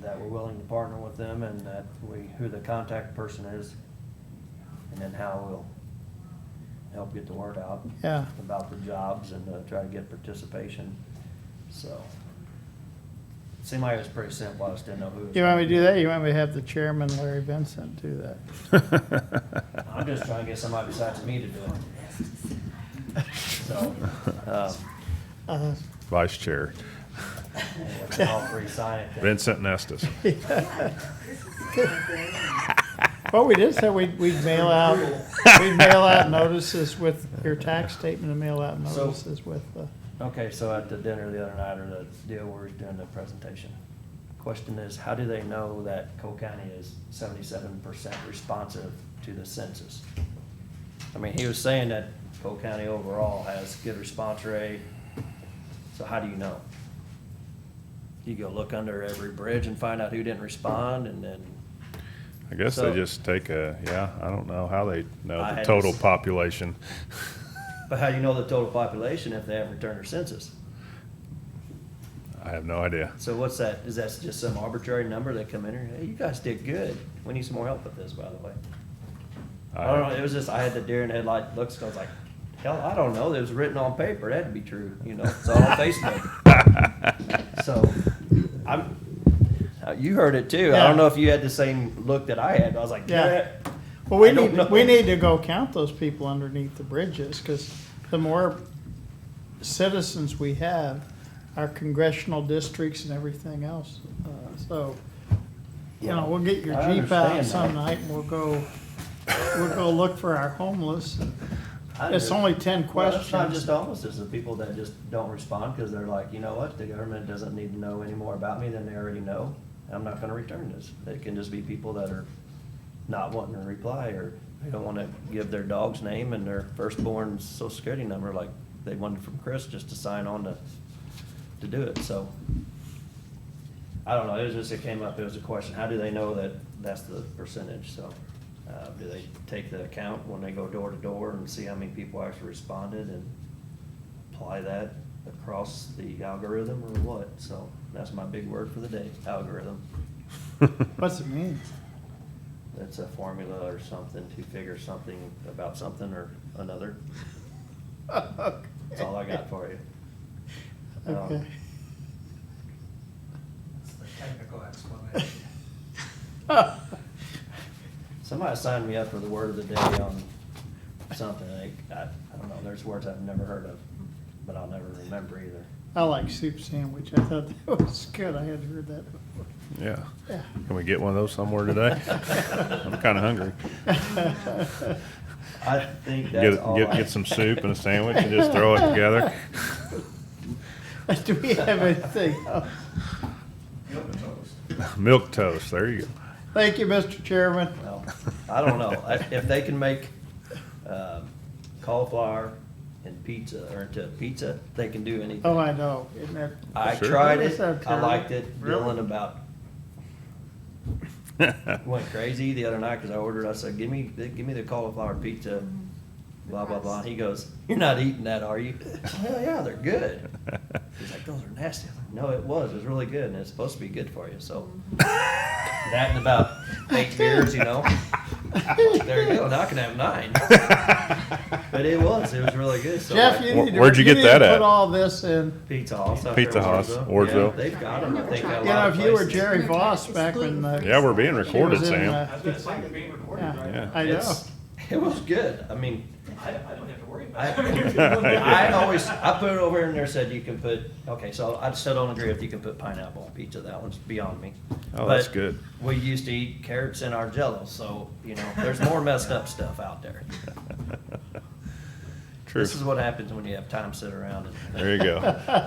that we're willing to partner with them and that who the contact person is, and then how we'll help get the word out. Yeah. About the jobs and try to get participation, so. It seemed like it was pretty simple, I just didn't know who. was You want me to do gonna that? You want me to have the chairman, Larry Vincent, do that? I'm just trying to get somebody besides me to do it. So, Vice Chair. we can all three sign it. Vincent Nestus. Well, we did say we'd mail out notices with your tax statement and mail out So- notices with, Okay, so at the dinner the other night, or the deal where he's doing the presentation, question is, how do they know that Cole County is 77% responsive to the census? I mean, he was saying that Cole County overall has good response rate, so how do you know? You go look under every bridge and find out who didn't respond, and then, I guess they So- just take I don't know how they know I the had total this- population. but how do you know the total population if they haven't returned their census? I have no idea. So what's that, is that just some arbitrary number that come in here? Hey, you guys did good. We need some more help with this, by the way. I don't know, it was just, I had the deer in the headlight looks, I was like, hell, I don't know, it was written on paper, it had to be true, you know, it's all on Facebook. So, you heard it too, I Yeah. don't know if you had the same look that I had, I was like, Yeah. yeah. well, we I don't know. need to go count those people underneath the bridges, because the more citizens we have, our congressional districts and everything else, so, you know, we'll get your I Jeep out understand some that. night and we'll go look for our homeless. It's only 10 Well, it's not questions. just homeless, it's the people that just don't respond, cause they're like, you know what, the government doesn't need to know any more about me than they already know. I'm not gonna return this. It can just be people that are not wanting to reply, or they don't wanna give their dog's name and their firstborn's social security number, like they wanted from Chris just to sign on to do it, so. I don't know, it was just, it came up, it was a question, how do they know that that's the percentage, so. Do they take the account when they go door to door and see how many people actually responded and apply that across the algorithm or what? So that's my big word for the day, algorithm. What's it mean? It's a formula or something to figure something about something or another. That's all I got for you. Okay. That's the technical explanation. Somebody signed me up for the word of the day on something. I don't know, there's words I've never heard of, but I'll never remember either. I like soup sandwich. I thought that was good. I hadn't heard that before. Yeah. Yeah. Can we get one of those somewhere today? I'm kinda hungry. I think that's all Get some soup and a sandwich and just throw it together. Do we have anything else? Milk toast, there you go. Thank you, Mr. Chairman. Well, I don't know, if they can make cauliflower and pizza, or into pizza, they can do anything. Oh, I know. Isn't that? I Sure. tried Isn't it, that I terrible? liked it, Really? Dylan about went crazy the other night, cause I ordered, I said, give me the cauliflower pizza blah, blah, blah. And he goes, "You're not eating that, are you?" "Hell yeah, they're good." He's like, "Those are nasty." I'm like, "No, it was really good, and it's supposed to be good for you." So that in about 8 years, you know. There you go. Now I can have 9. But it was really good. So Jeff, like, you need to. Where'd you get that at? Put all this in. Pizza House. out Pizza there in House, Yeah, Wardsville. they've got them. I think at a You lot know, of if you were places. Jerry Voss back when the. Yeah, we're being she recorded, was in, Sam. I was gonna say you're being recorded, right? Yeah. I know. It's- It was good. I mean, I don't have to worry about I, it. I put it over in there, said you can put, okay, so I still don't agree if you can put pineapple on pizza, that one's beyond me. Oh, that's But good. We used to eat carrots in our jello, so, you know, there's more messed up stuff out there. True. This is what happens when you have time to sit around and. There you go.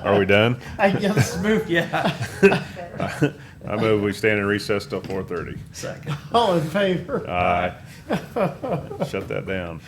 Are we done? I guess move. Yeah. I move we stand in recess till 4:30. Second. All in favor? Aye. Shut that down.